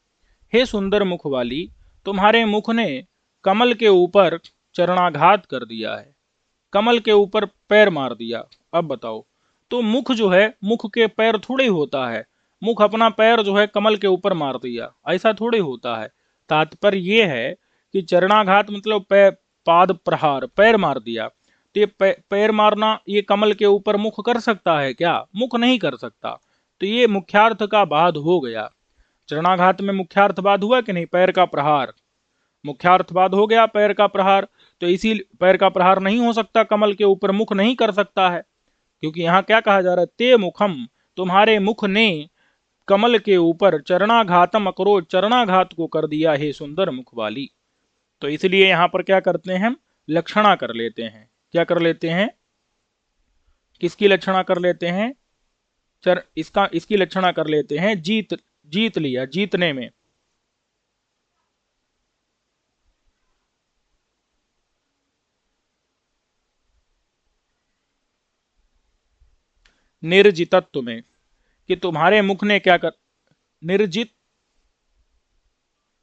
हे सुंदर मुख वाली, तुम्हारे मुख ने कमल के ऊपर चरणाघात कर दिया है, कमल के ऊपर पैर मार दिया। अब बताओ, तो मुख जो है, मुख के पैर थोड़े ही होता है। मुख अपना पैर जो है कमल के ऊपर मार दिया, ऐसा थोड़ी होता है। तात्पर्य ये है कि चरणाघात मतलब पाद प्रहार, पैर मार दिया। तो ये पैर मारना ये कमल के ऊपर मुख कर सकता है क्या? मुख नहीं कर सकता। तो ये मुख्यार्थ का बाद हो गया। चरणाघात में मुख्यार्थ बाद हुआ कि नहीं? पैर का प्रहार, मुख्यार्थ बाद हो गया पैर का प्रहार। तो इसी पैर का प्रहार नहीं हो सकता, कमल के ऊपर मुख नहीं कर सकता है, क्योंकि यहां क्या कहा जा रहा है? ते मुखम, तुम्हारे मुख ने कमल के ऊपर चरणाघातम अकरो, चरणाघात को कर दिया है सुंदर मुख वाली। तो इसलिए यहां पर क्या करते हैं हम? लक्षणा कर लेते हैं। क्या कर लेते हैं? किसकी लक्षणा कर लेते हैं? इसकी लक्षणा कर लेते हैं। जीत लिया, जीतने में। निर्जितत्व में, कि तुम्हारे मुख ने क्या कर, निर्जित,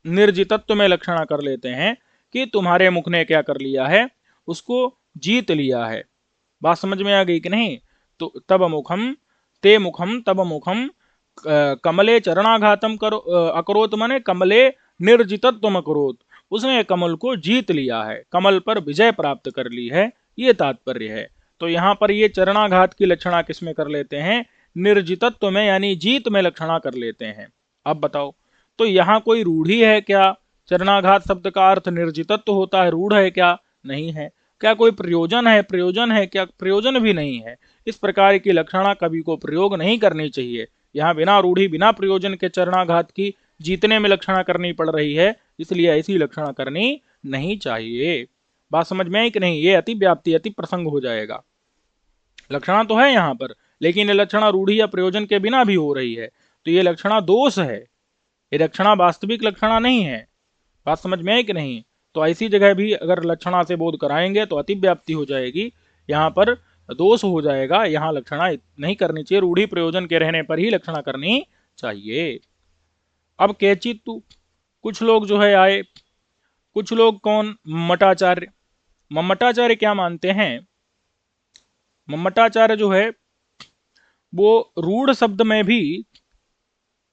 निर्जितत्व में लक्षणा कर लेते हैं कि तुम्हारे मुख ने क्या कर लिया है? उसको जीत लिया है। बात समझ में आ गई कि नहीं? तो तब मुखम, ते मुखम तब मुखम कमले चरणाघातम करो अकरोत, माने कमले निर्जितत्व अकरोत, उसने कमल को जीत लिया है, कमल पर विजय प्राप्त कर ली है, ये तात्पर्य है। तो यहां पर ये चरणाघात की लक्षणा किसमें कर लेते हैं? निर्जितत्व में, यानी जीत में लक्षणा कर लेते हैं। अब बताओ, तो यहां कोई रूढ़ी है क्या? चरणाघात शब्द का अर्थ निर्जितत्व होता है, रूढ़ है क्या? नहीं है। क्या कोई प्रयोजन है? प्रयोजन है क्या? प्रयोजन भी नहीं है। इस प्रकार की लक्षणा कवि को प्रयोग नहीं करनी चाहिए। यहाँ बिना रूढ़ी बिना प्रयोजन के चरणाघात की जीतने में लक्षणा करनी पड़ रही है, इसलिए ऐसी लक्षणा करनी नहीं चाहिए। बात समझ में आई कि नहीं? ये अति व्याप्ति, अति प्रसंग हो जाएगा। लक्षणा तो है यहाँ पर, लेकिन ये लक्षणा रूढ़ी या प्रयोजन के बिना भी हो रही है, तो ये लक्षणा दोष है। ये लक्षणा वास्तविक लक्षणा नहीं है। बात समझ में आई कि नहीं? तो ऐसी जगह भी अगर लक्षणा से बोध कराएंगे तो अति व्याप्ति हो जाएगी, यहाँ पर दोष हो जाएगा। यहाँ लक्षणा नहीं करनी चाहिए, रूढ़ी प्रयोजन के रहने पर ही लक्षणा करनी चाहिए। अब केचित कुछ लोग जो है आए, कुछ लोग कौन? मम्मटाचार्य। मम्मटाचार्य क्या मानते हैं? मम्मटाचार्य जो है वो रूढ़ शब्द में भी,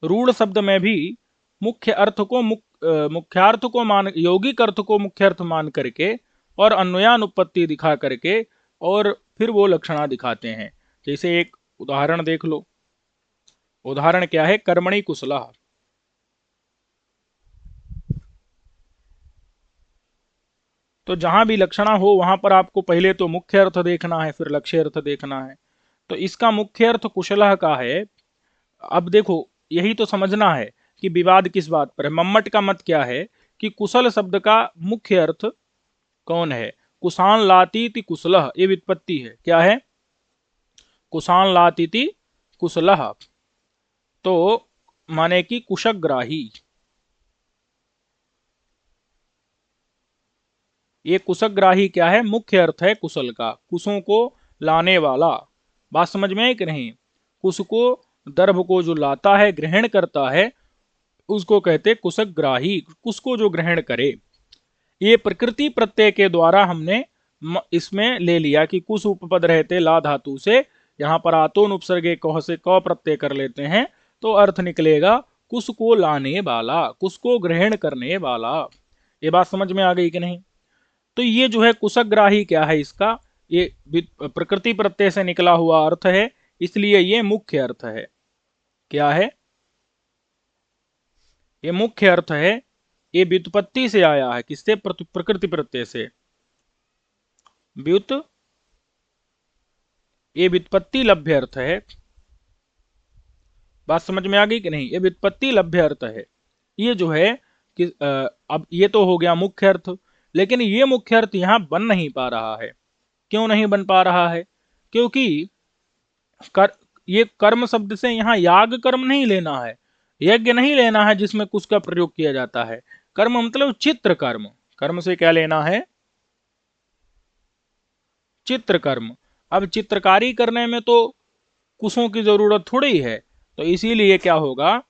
रूढ़ शब्द में भी मुख्य अर्थ को मुख्यार्थ को मान, यौगिक अर्थ को मुख्य अर्थ मान करके और अन्वयानुपत्ति दिखा करके और फिर वो लक्षणा दिखाते हैं। जैसे एक उदाहरण देख लो। उदाहरण क्या है? कर्मणि कुशलः। तो जहां भी लक्षणा हो वहां पर आपको पहले तो मुख्य अर्थ देखना है, फिर लक्ष्य अर्थ देखना है। तो इसका मुख्य अर्थ कुशलः का है। अब देखो, यही तो समझना है कि विवाद किस बात पर है। मम्मट का मत क्या है कि कुशल शब्द का मुख्य अर्थ कौन है? कुशान लातीति कुशलः, ये व्युत्पत्ति है। क्या है? कुशान लातीति कुशलः, तो माने कि कुशग्राही। ये कुशग्राही क्या है? मुख्य अर्थ है कुशल का, कुशों को लाने वाला। बात समझ में है कि नहीं? कुश को, दर्भ को जो लाता है, ग्रहण करता है, उसको कहते कुशग्राही, कुश को जो ग्रहण करे। ये प्रकृति प्रत्यय के द्वारा हमने इसमें ले लिया कि कुश उपपद रहते ला धातु से, यहां पर आतोन उपसर्गे कह से क प्रत्यय कर लेते हैं, तो अर्थ निकलेगा कुश को लाने वाला, कुश को ग्रहण करने वाला। ये बात समझ में आ गई कि नहीं? तो ये जो है कुशग्राही क्या है? इसका ये प्रकृति प्रत्यय से निकला हुआ अर्थ है, इसलिए ये मुख्य अर्थ है। क्या है? ये मुख्य अर्थ है। ये व्युत्पत्ति से आया है। किससे? प्रकृति प्रत्यय से। व्युत, ये व्युत्पत्ति लभ्य अर्थ है। बात समझ में आ गई कि नहीं? ये व्युत्पत्ति लभ्य अर्थ है। ये जो है कि अब ये तो हो गया मुख्य अर्थ, लेकिन ये मुख्य अर्थ यहां बन नहीं पा रहा है। क्यों नहीं बन पा रहा है? क्योंकि ये कर्म शब्द से यहां याग कर्म नहीं लेना है, यज्ञ नहीं लेना है जिसमें कुश का प्रयोग किया जाता है। कर्म मतलब चित्र कर्म। कर्म से क्या लेना है? चित्र कर्म। अब चित्रकारी करने में तो कुशों की जरूरत थोड़ी है, तो इसीलिए क्या होगा?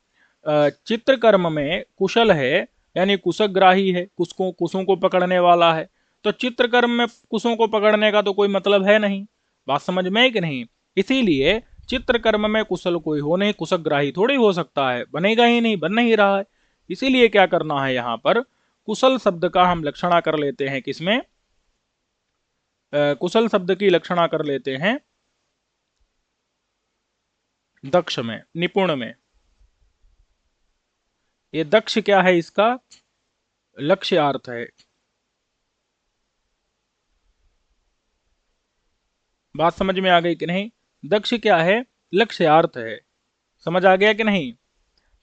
चित्र कर्म में कुशल है, यानी कुशग्राही है, कुशों को पकड़ने वाला है। तो चित्रकर्म में कुशों को पकड़ने का तो कोई मतलब है नहीं। बात समझ में है कि नहीं? इसीलिए चित्र कर्म में कुशल कोई हो नहीं, कुशलग्राही थोड़ी हो सकता है, बनेगा ही नहीं, बन नहीं रहा है। इसीलिए क्या करना है, यहां पर कुशल शब्द का हम लक्षणा कर लेते हैं, किसमें, कुशल शब्द की लक्षणा कर लेते हैं दक्ष में, निपुण में। ये दक्ष क्या है, इसका लक्ष्यार्थ है। बात समझ में आ गई कि नहीं? दक्ष क्या है, लक्ष्यार्थ है। समझ आ गया कि नहीं?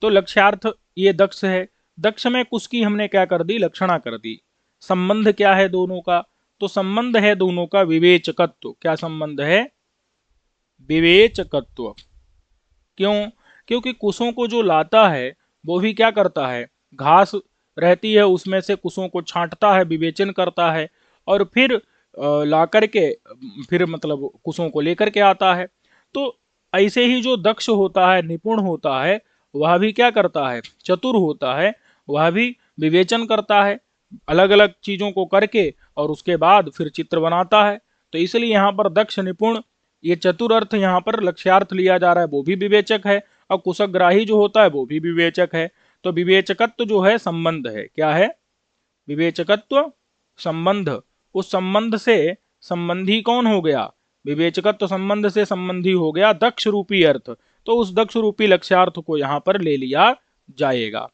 तो लक्ष्यार्थ ये दक्ष है। दक्ष में कुश की हमने क्या कर दी, लक्षणा कर दी। संबंध क्या है दोनों का, तो संबंध है दोनों का विवेचकत्व। क्या संबंध है, विवेचकत्व। क्यों? क्योंकि कुशों को जो लाता है वो भी क्या करता है, घास रहती है उसमें से कुशों को छांटता है, विवेचन करता है, और फिर ला करके फिर मतलब कुशों को लेकर के आता है। तो ऐसे ही जो दक्ष होता है, निपुण होता है, वह भी क्या करता है, चतुर होता है, वह भी विवेचन करता है अलग अलग चीजों को करके, और उसके बाद फिर चित्र बनाता है। तो इसलिए यहाँ पर दक्ष, निपुण, ये चतुर अर्थ यहाँ पर लक्ष्यार्थ लिया जा रहा है, वो भी विवेचक है। और कुशग्राही जो होता है वो भी विवेचक है। तो विवेचकत्व जो है संबंध है, क्या है, विवेचकत्व संबंध। उस संबंध से संबंधी कौन हो गया, विवेचकत्व संबंध से संबंधी हो गया दक्ष रूपी अर्थ। तो उस दक्ष रूपी लक्ष्यार्थ को यहां पर ले लिया जाएगा।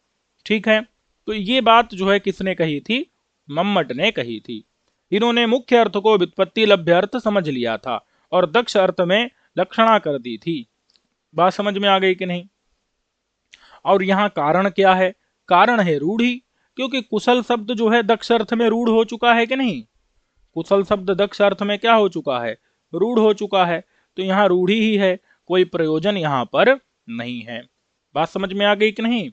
ठीक है, तो ये बात जो है किसने कही थी, मम्मट ने कही थी। इन्होंने मुख्य अर्थ को व्युत्पत्ति लभ्य अर्थ समझ लिया था और दक्ष अर्थ में लक्षणा कर दी थी। बात समझ में आ गई कि नहीं? और यहाँ कारण क्या है, कारण है रूढ़ी। क्योंकि कुशल शब्द जो है दक्ष अर्थ में रूढ़ हो चुका है कि नहीं, कुशल शब्द दक्ष अर्थ में क्या हो चुका है, रूढ़ हो चुका है। तो यहाँ रूढ़ी ही है, कोई प्रयोजन यहाँ पर नहीं है। बात समझ में आ गई कि नहीं?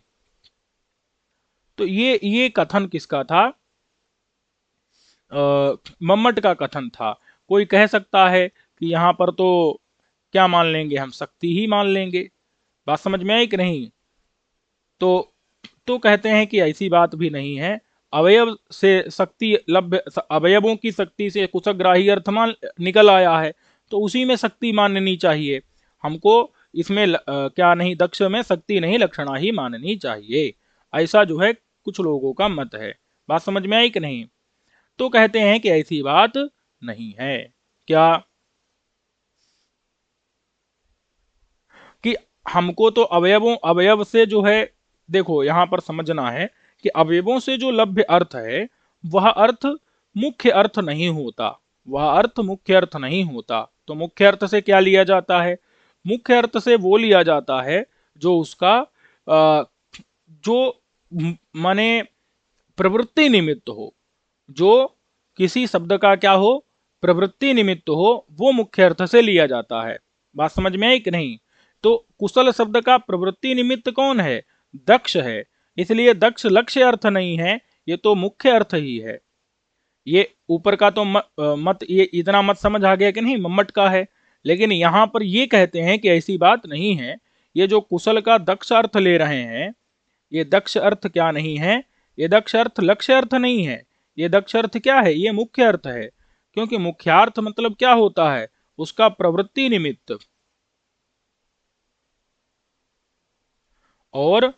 तो ये कथन किसका था, मम्मट का कथन था। कोई कह सकता है कि यहाँ पर तो क्या मान लेंगे, हम शक्ति ही मान लेंगे। बात समझ में आई कि नहीं? तो कहते हैं कि ऐसी बात भी नहीं है। अवयव से शक्ति लभ्य, अवयवों की शक्ति से कुशग्राही अर्थमान निकल आया है, तो उसी में शक्ति माननी चाहिए हमको। इसमें क्या नहीं, दक्ष में शक्ति नहीं, लक्षणा ही माननी चाहिए। ऐसा जो है कुछ लोगों का मत है। बात समझ में आई कि नहीं? तो कहते हैं कि ऐसी बात नहीं है। क्या, कि हमको तो अवयव से जो है, देखो यहां पर समझना है कि अवयवों से जो लभ्य अर्थ है वह अर्थ मुख्य अर्थ नहीं होता, वह अर्थ मुख्य अर्थ नहीं होता। तो मुख्य अर्थ से क्या लिया जाता है, मुख्य अर्थ से वो लिया जाता है जो उसका जो माने प्रवृत्ति निमित्त हो, जो किसी शब्द का क्या हो, प्रवृत्ति निमित्त हो, वो मुख्य अर्थ से लिया जाता है। बात समझ में आई कि नहीं? तो कुशल शब्द का प्रवृत्ति निमित्त कौन है, दक्ष है। इसलिए दक्ष लक्ष्य अर्थ नहीं है, ये तो मुख्य अर्थ ही है। ये ऊपर का तो मत ये इतना मत समझ आ गया कि नहीं, मम्मट का है। लेकिन यहां पर ये कहते हैं कि ऐसी बात नहीं है। ये जो कुशल का दक्ष अर्थ ले रहे हैं, ये दक्ष अर्थ क्या नहीं है, ये दक्ष अर्थ लक्ष्य अर्थ नहीं है। ये दक्ष अर्थ क्या है, ये मुख्य अर्थ है। क्योंकि मुख्यार्थ मतलब क्या होता है, उसका प्रवृत्ति निमित्त। और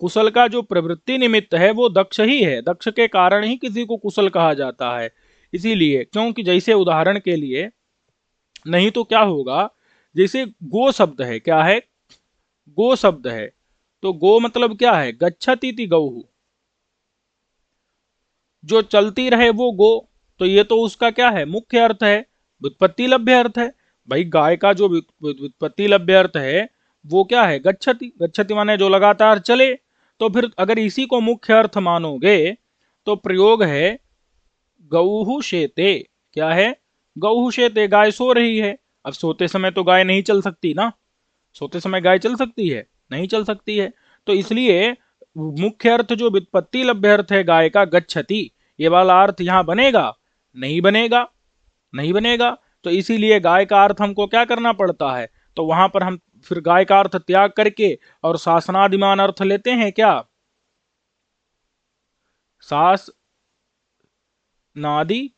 कुशल का जो प्रवृत्ति निमित्त है वो दक्ष ही है, दक्ष के कारण ही किसी को कुशल कहा जाता है। इसीलिए, क्योंकि जैसे उदाहरण के लिए, नहीं तो क्या होगा, जैसे गो शब्द है, क्या है, गो शब्द है, तो गो मतलब क्या है, गच्छति इति गौः, जो चलती रहे वो गो। तो ये तो उसका क्या है, मुख्य अर्थ है, व्युत्पत्ति लभ्य अर्थ है। भाई गाय का जो व्युत्पत्ति लभ्य अर्थ है वो क्या है, गच्छति, गच्छति माने जो लगातार चले। तो फिर अगर इसी को मुख्य अर्थ मानोगे तो प्रयोग है गौहु शेते। क्या है, गौहु शेते, गाय सो रही है। अब सोते समय तो गाय नहीं चल सकती ना, सोते समय गाय चल सकती है, नहीं चल सकती है। तो इसलिए मुख्य अर्थ जो व्युत्पत्ति लभ्य अर्थ है गाय का, गच्छति, ये वाला अर्थ यहां बनेगा, नहीं बनेगा, नहीं बनेगा। तो इसीलिए गाय का अर्थ हमको क्या करना पड़ता है, तो वहां पर हम फिर गाय का अर्थ त्याग करके और शासनादिमान अर्थ लेते हैं। क्या, सास नादि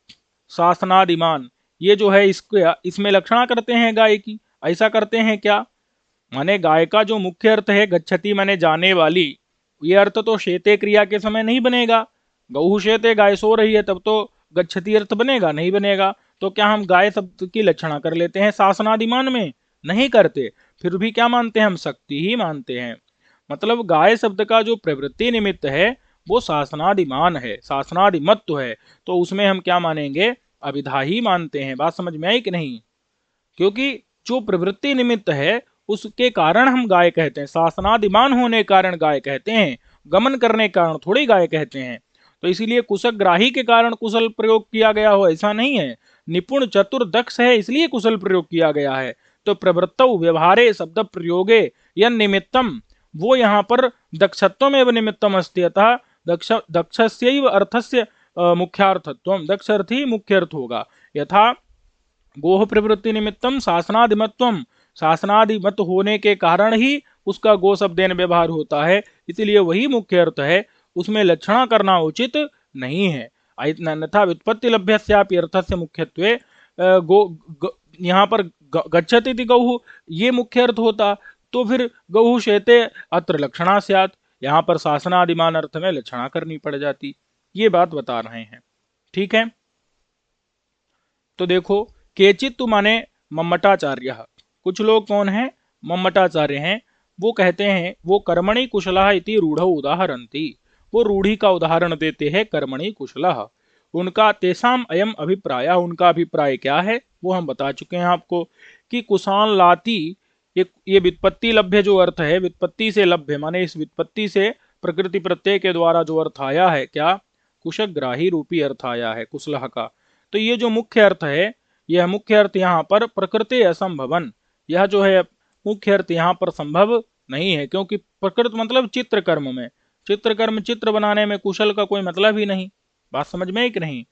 शासनादिमान, ये जो है इसको इसमें लक्षणा करते हैं गाय की। ऐसा करते हैं क्या? माने गाय का जो मुख्य अर्थ है गच्छति माने जाने वाली, ये अर्थ तो शेते क्रिया के समय नहीं बनेगा। गौहु शेते, गाय सो रही है, तब तो गच्छति अर्थ बनेगा नहीं बनेगा। तो क्या हम गाय शब्द की लक्षणा कर लेते हैं शासनादिमान में? नहीं करते। फिर भी क्या मानते हैं हम? शक्ति ही मानते हैं। मतलब गाय शब्द का जो प्रवृत्ति निमित्त है वो शासनादिमान है, शासनादिमत्व है, तो उसमें हम क्या मानेंगे? अविधा ही मानते हैं। बात समझ में आई कि नहीं? क्योंकि जो प्रवृत्ति निमित्त है उसके कारण हम गाय कहते हैं, शासनादिमान होने के कारण गाय कहते हैं, गमन करने के कारण थोड़ी गाय कहते हैं। तो इसीलिए कुशग्राही के कारण कुशल प्रयोग किया गया हो ऐसा नहीं है। निपुण चतुर दक्ष है इसलिए कुशल प्रयोग किया गया है। तो प्रवृत्तौ व्यवहारे शब्द प्रयोगे यन निमित्तम, वो यहाँ पर दक्षत्व में निमित्तम अस्ति, अतः दक्षस्यैव अर्थस्य मुख्यार्थत्वम, दक्ष अर्थ ही मुख्य अर्थ होगा। यथा गोह प्रवृत्ति निमित्तम शासनादिमत्वम, शासनादिमत होने के कारण ही उसका गो शब्देन व्यवहार होता है, इसलिए वही मुख्य अर्थ है, उसमें लक्षणा करना उचित नहीं है। अन्यथा व्युत्पत्ति लभ्यस्यापि अर्थस्य मुख्यत्वे यहाँ पर गच्छति इति गौः ये मुख्य अर्थ होता, तो फिर गौः शेते अत्र लक्षणा स्यात्, यहाँ पर शासनादिमान अर्थ में लक्षणा करनी पड़ जाती। ये बात बता रहे हैं। ठीक है, तो देखो केचित माने मम्मटाचार्य, कुछ लोग कौन हैं? मम्मटाचार्य हैं। वो कहते हैं, वो कर्मणि कुशलः इति रूढ़ौ उदाहरन्ति, वो रूढ़ी का उदाहरण देते हैं कर्मणि कुशलः। उनका तेसाम अयम अभिप्राय, उनका अभिप्राय क्या है वो हम बता चुके हैं आपको कि कुशान लाती, ये व्युत्पत्ति लभ्य जो अर्थ है, व्युत्पत्ति से लभ्य माने इस व्युत्पत्ति से प्रकृति प्रत्यय के द्वारा जो अर्थ आया है, क्या? कुशग्राही रूपी अर्थ आया है कुशलः का। तो ये जो मुख्य अर्थ है, यह मुख्य अर्थ यहाँ पर प्रकृति असंभवन, यह जो है मुख्य अर्थ यहाँ पर संभव नहीं है, क्योंकि प्रकृत मतलब चित्र कर्म में, चित्र कर्म चित्र बनाने में कुशल का कोई मतलब ही नहीं। बात समझ में है कि नहीं?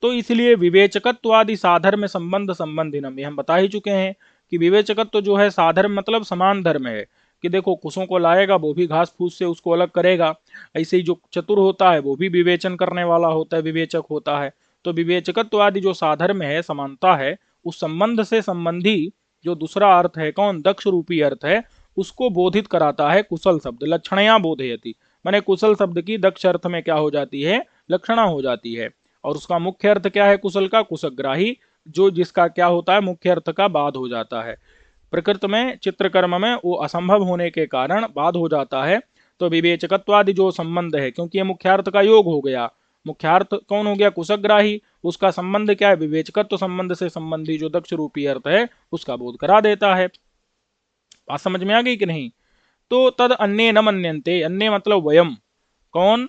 तो इसलिए विवेचकत्वादि साधर्म संबंध संबंधिनम, ये हम बता ही चुके हैं कि विवेचकत्व जो है साधर्म मतलब समान धर्म है, कि देखो कुशों को लाएगा वो भी घास फूस से उसको अलग करेगा, ऐसे ही जो चतुर होता है वो भी विवेचन करने वाला होता है, विवेचक होता है। तो विवेचकत्व आदि जो साधर्म है, समानता है, उस संबंध से संबंधी जो दूसरा अर्थ है कौन? दक्ष रूपी अर्थ है, उसको बोधित कराता है कुशल शब्द। लक्षणया बोधयति माने कुशल शब्द की दक्ष अर्थ में क्या हो जाती है? लक्षणा हो जाती है। और उसका मुख्य अर्थ क्या है कुशल का? कुशग्राही, जो जिसका क्या होता है? मुख्य अर्थ का बाद हो जाता है। प्रकृति में चित्रकर्म में वो असंभव होने के कारण बाद हो जाता है। तो विवेचकत्वादि जो संबंध है, क्योंकि ये मुख्यार्थ का योग हो गया, मुख्यार्थ कौन हो गया? कुशग्राही, उसका संबंध क्या है? विवेचकत्व संबंध से संबंधी जो दक्ष रूपी अर्थ है उसका बोध करा देता है। बात समझ में आ गई कि नहीं? तो तद अन्य न मन्यन्ते, अन्य मतलब वयम, कौन?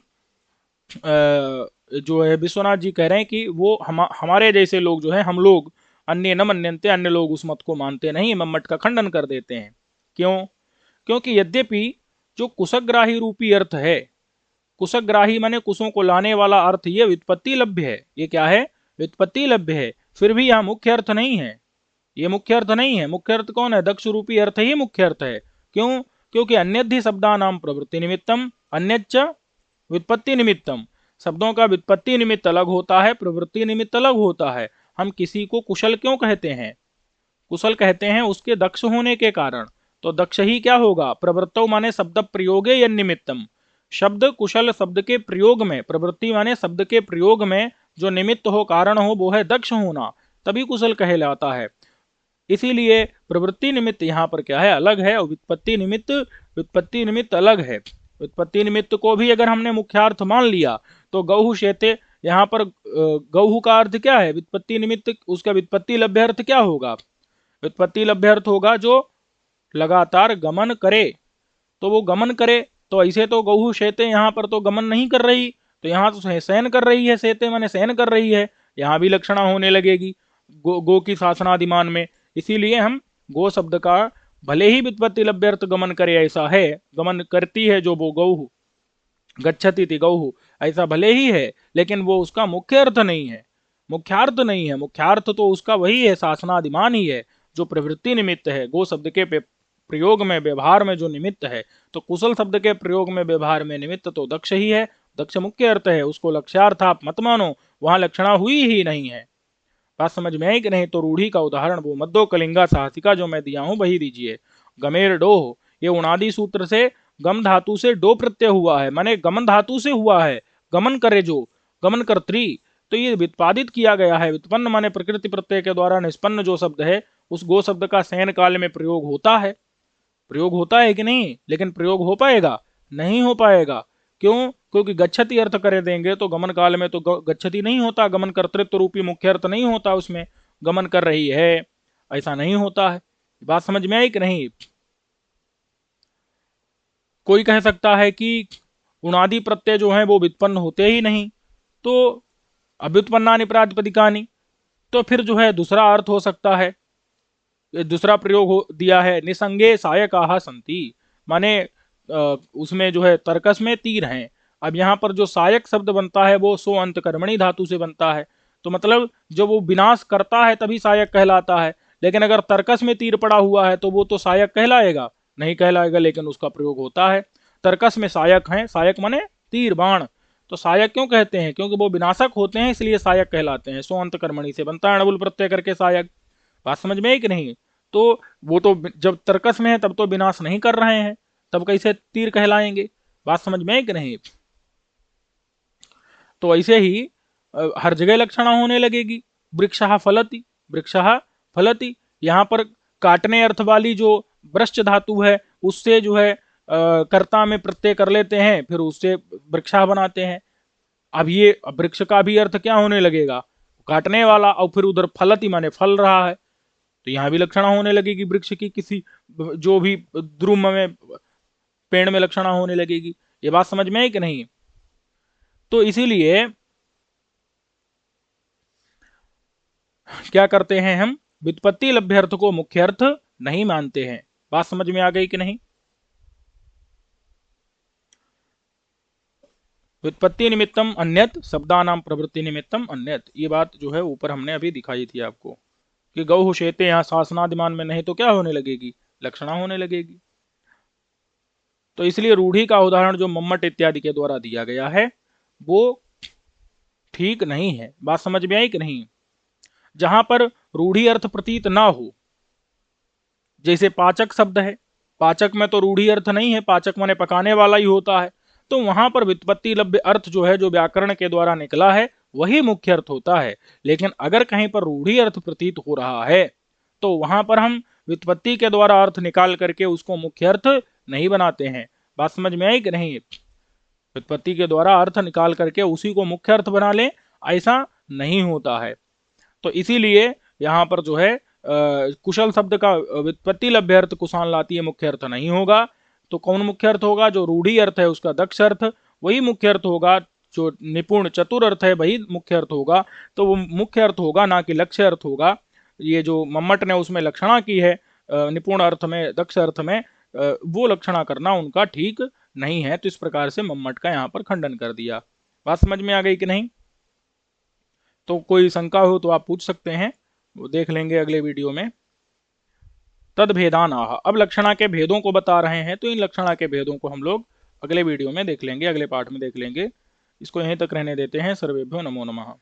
जो है विश्वनाथ जी कह रहे हैं कि वो हमारे जैसे लोग जो है, हम लोग अन्य न मन्यन्ते, अन्य लोग उस मत को मानते नहीं, मम्मट का खंडन कर देते हैं। क्यों? क्योंकि यद्यपि जो कुशग्राही रूपी अर्थ है, कुशग्राही माने कुशों को लाने वाला अर्थ, ये व्युत्पत्ति लभ्य है। ये क्या है? व्युत्पत्ति लभ्य है, फिर भी यह मुख्य अर्थ नहीं है। ये मुख्य अर्थ नहीं है। मुख्य अर्थ कौन है? दक्ष रूपी अर्थ ही मुख्य अर्थ है। क्यों? क्योंकि अन्यद्धि शब्दानाम प्रवृत्ति निमित्तम अन्यच्च व्युत्पत्ति निमित्तम, शब्दों का व्युत्पत्ति निमित्त अलग होता है, प्रवृत्ति निमित्त अलग होता है। हम किसी को कुशल क्यों कहते हैं? कुशल कहते हैं उसके दक्ष होने के कारण। तो दक्ष ही क्या होगा? प्रवृत्तौ माने शब्द प्रयोगे या निमित्तम, शब्द कुशल शब्द के प्रयोग में, प्रवृत्ति माने शब्द के प्रयोग में जो निमित्त हो, कारण हो, वो है दक्ष होना, तभी कुशल कहलाता है। इसीलिए प्रवृत्ति निमित्त यहाँ पर क्या है? अलग है, और व्युत्पत्ति निमित्त अलग है। व्युत्पत्ति निमित्त को भी अगर हमने मुख्यार्थ मान लिया तो गौहु शेते, यहाँ पर गौहु का अर्थ क्या है? व्युत्पत्ति निमित्त, उसका व्युत्पत्ति लभ्य अर्थ क्या होगा? व्युत्पत्ति लभ्य अर्थ होगा जो लगातार गमन करे, तो वो गमन करे। तो ऐसे तो गौहु शेते यहाँ पर तो गमन नहीं कर रही, तो यहाँ तो शयन कर रही है, शेते माने शयन कर रही है, यहाँ भी लक्षणा होने लगेगी गो की शासनादिमान में। इसीलिए हम गो शब्द का भले ही व्युत्पत्ति लभ्य अर्थ गमन करे, ऐसा है, गमन करती है जो वो गौहु, गच्छति थी गौहु, ऐसा भले ही है, लेकिन वो उसका मुख्य अर्थ नहीं है, मुख्यार्थ नहीं है। मुख्यार्थ तो उसका वही है, शासनादिमान ही है, जो प्रवृत्ति निमित्त है, गो शब्द के प्रयोग में व्यवहार में जो निमित्त है। तो कुशल शब्द के प्रयोग में व्यवहार में निमित्त तो दक्ष ही है, दक्ष मुख्य अर्थ है, उसको लक्ष्यार्थ आप मत मानो, वहां लक्षणा हुई ही नहीं है। बात समझ में आई कि नहीं? तो रूढ़ी का उदाहरण वो मद्दो कलिंगा साहसिका जो मैं दिया हूं वही दीजिए। गमेर डोह, ये उणादि सूत्र से गम धातु से डो प्रत्यय हुआ है, माने गमन धातु से हुआ है, गमन करे जो, गमन कर्त्री। तो ये व्युत्पादित किया गया है, व्युत्पन्न माने प्रकृति प्रत्यय के द्वारा निष्पन्न जो शब्द है उस गो शब्द का शयन काल में प्रयोग होता है। प्रयोग होता है कि नहीं? लेकिन प्रयोग हो पाएगा? नहीं हो पाएगा। क्यों? क्योंकि गच्छति अर्थ करे देंगे तो गमन काल में तो गच्छति नहीं होता, गमन कर्तृत्व रूपी मुख्य अर्थ नहीं होता, उसमें गमन कर रही है, ऐसा नहीं होता है। बात समझ में आई कि नहीं? कोई कह सकता है कि उणादि प्रत्यय जो है वो व्युत्पन्न होते ही नहीं, तो अव्युत्पन्नानि प्रातिपदिकानि, तो फिर जो है दूसरा अर्थ हो सकता है, दूसरा प्रयोग दिया है, निसंगे सायकाहा संति, माने उसमें जो है तर्कस में तीर हैं। अब यहाँ पर जो सायक शब्द बनता है वो सो अंत कर्मणि धातु से बनता है, तो मतलब जब वो विनाश करता है तभी सायक कहलाता है। लेकिन अगर तर्कस में तीर पड़ा हुआ है तो वो तो सायक कहलाएगा? नहीं कहलाएगा, लेकिन उसका प्रयोग होता है। तर्कस में सायक है, सायक माने तीर बाण, तो सायक क्यों कहते हैं? क्योंकि वो विनाशक होते हैं इसलिए सायक कहलाते हैं। सो अंत कर्मणि से बनता है अणबुल प्रत्यय करके सायक। बात समझ में है कि नहीं? तो वो तो जब तर्कस में है तब तो विनाश नहीं कर रहे हैं, तब कैसे तीर कहलाएंगे? बात समझ में है कि नहीं? तो ऐसे ही हर जगह लक्षणा होने लगेगी। वृक्षः फलति, वृक्षः फलति, यहाँ पर काटने अर्थ वाली जो वृक्ष धातु है उससे जो है कर्ता में प्रत्यय कर लेते हैं, फिर उससे वृक्षः बनाते हैं। अब ये वृक्ष का भी अर्थ क्या होने लगेगा? काटने वाला, और फिर उधर फलति माने फल रहा है, तो यहां भी लक्षणा होने लगेगी वृक्ष की, किसी जो भी द्रुम में पेड़ में लक्षणा होने लगेगी। ये बात समझ में है कि नहीं? तो इसीलिए क्या करते हैं हम? व्युत्पत्ति लभ्य अर्थ को मुख्य अर्थ नहीं मानते हैं। बात समझ में आ गई कि नहीं? व्युत्पत्ति निमित्तम अन्यत, शब्दानाम प्रवृत्ति निमित्तम अन्यत, ये बात जो है ऊपर हमने अभी दिखाई थी आपको कि गौ शेते यहाँ शासनादिमान में नहीं तो क्या होने लगेगी? लक्षणा होने लगेगी। तो इसलिए रूढ़ी का उदाहरण जो मम्मट इत्यादि के द्वारा दिया गया है वो ठीक नहीं है। बात समझ में आई कि नहीं? जहां पर रूढ़ी अर्थ प्रतीत ना हो, जैसे पाचक शब्द है, पाचक में तो रूढ़ी अर्थ नहीं है, पाचक माने पकाने वाला ही होता है, तो वहां पर व्युत्पत्ति लभ्य अर्थ जो है, जो व्याकरण के द्वारा निकला है वही मुख्य अर्थ होता है। लेकिन अगर कहीं पर रूढ़ी अर्थ प्रतीत हो रहा है तो वहां पर हम व्युत्पत्ति के द्वारा अर्थ निकाल करके उसको मुख्य अर्थ नहीं बनाते हैं। बात समझ में आई कि नहीं? व्युत्पत्ति के द्वारा अर्थ निकाल करके उसी को मुख्य अर्थ बना लें, ऐसा नहीं होता है। तो इसीलिए यहाँ पर जो है कुशल शब्द का व्युत्पत्ति लभ्य अर्थ कुशाल लाती है, मुख्य अर्थ नहीं होगा। तो कौन मुख्य अर्थ होगा? जो रूढ़ी अर्थ है उसका दक्ष अर्थ, वही मुख्य अर्थ होगा। जो निपुण चतुर अर्थ है वही मुख्य अर्थ होगा। तो वो मुख्य अर्थ होगा, ना कि लक्ष्य अर्थ होगा। ये जो मम्मट ने उसमें लक्षणा की है निपुण अर्थ में, दक्ष अर्थ में, वो लक्षणा करना उनका ठीक नहीं है। तो इस प्रकार से मम्मट का यहाँ पर खंडन कर दिया। बात समझ में आ गई कि नहीं? तो कोई शंका हो तो आप पूछ सकते हैं, वो देख लेंगे अगले वीडियो में। तद भेदान आह, अब लक्षणा के भेदों को बता रहे हैं, तो इन लक्षणा के भेदों को हम लोग अगले वीडियो में देख लेंगे, अगले पाठ में देख लेंगे। इसको यहीं तक रहने देते हैं। सर्वेभ्यो नमो नमः।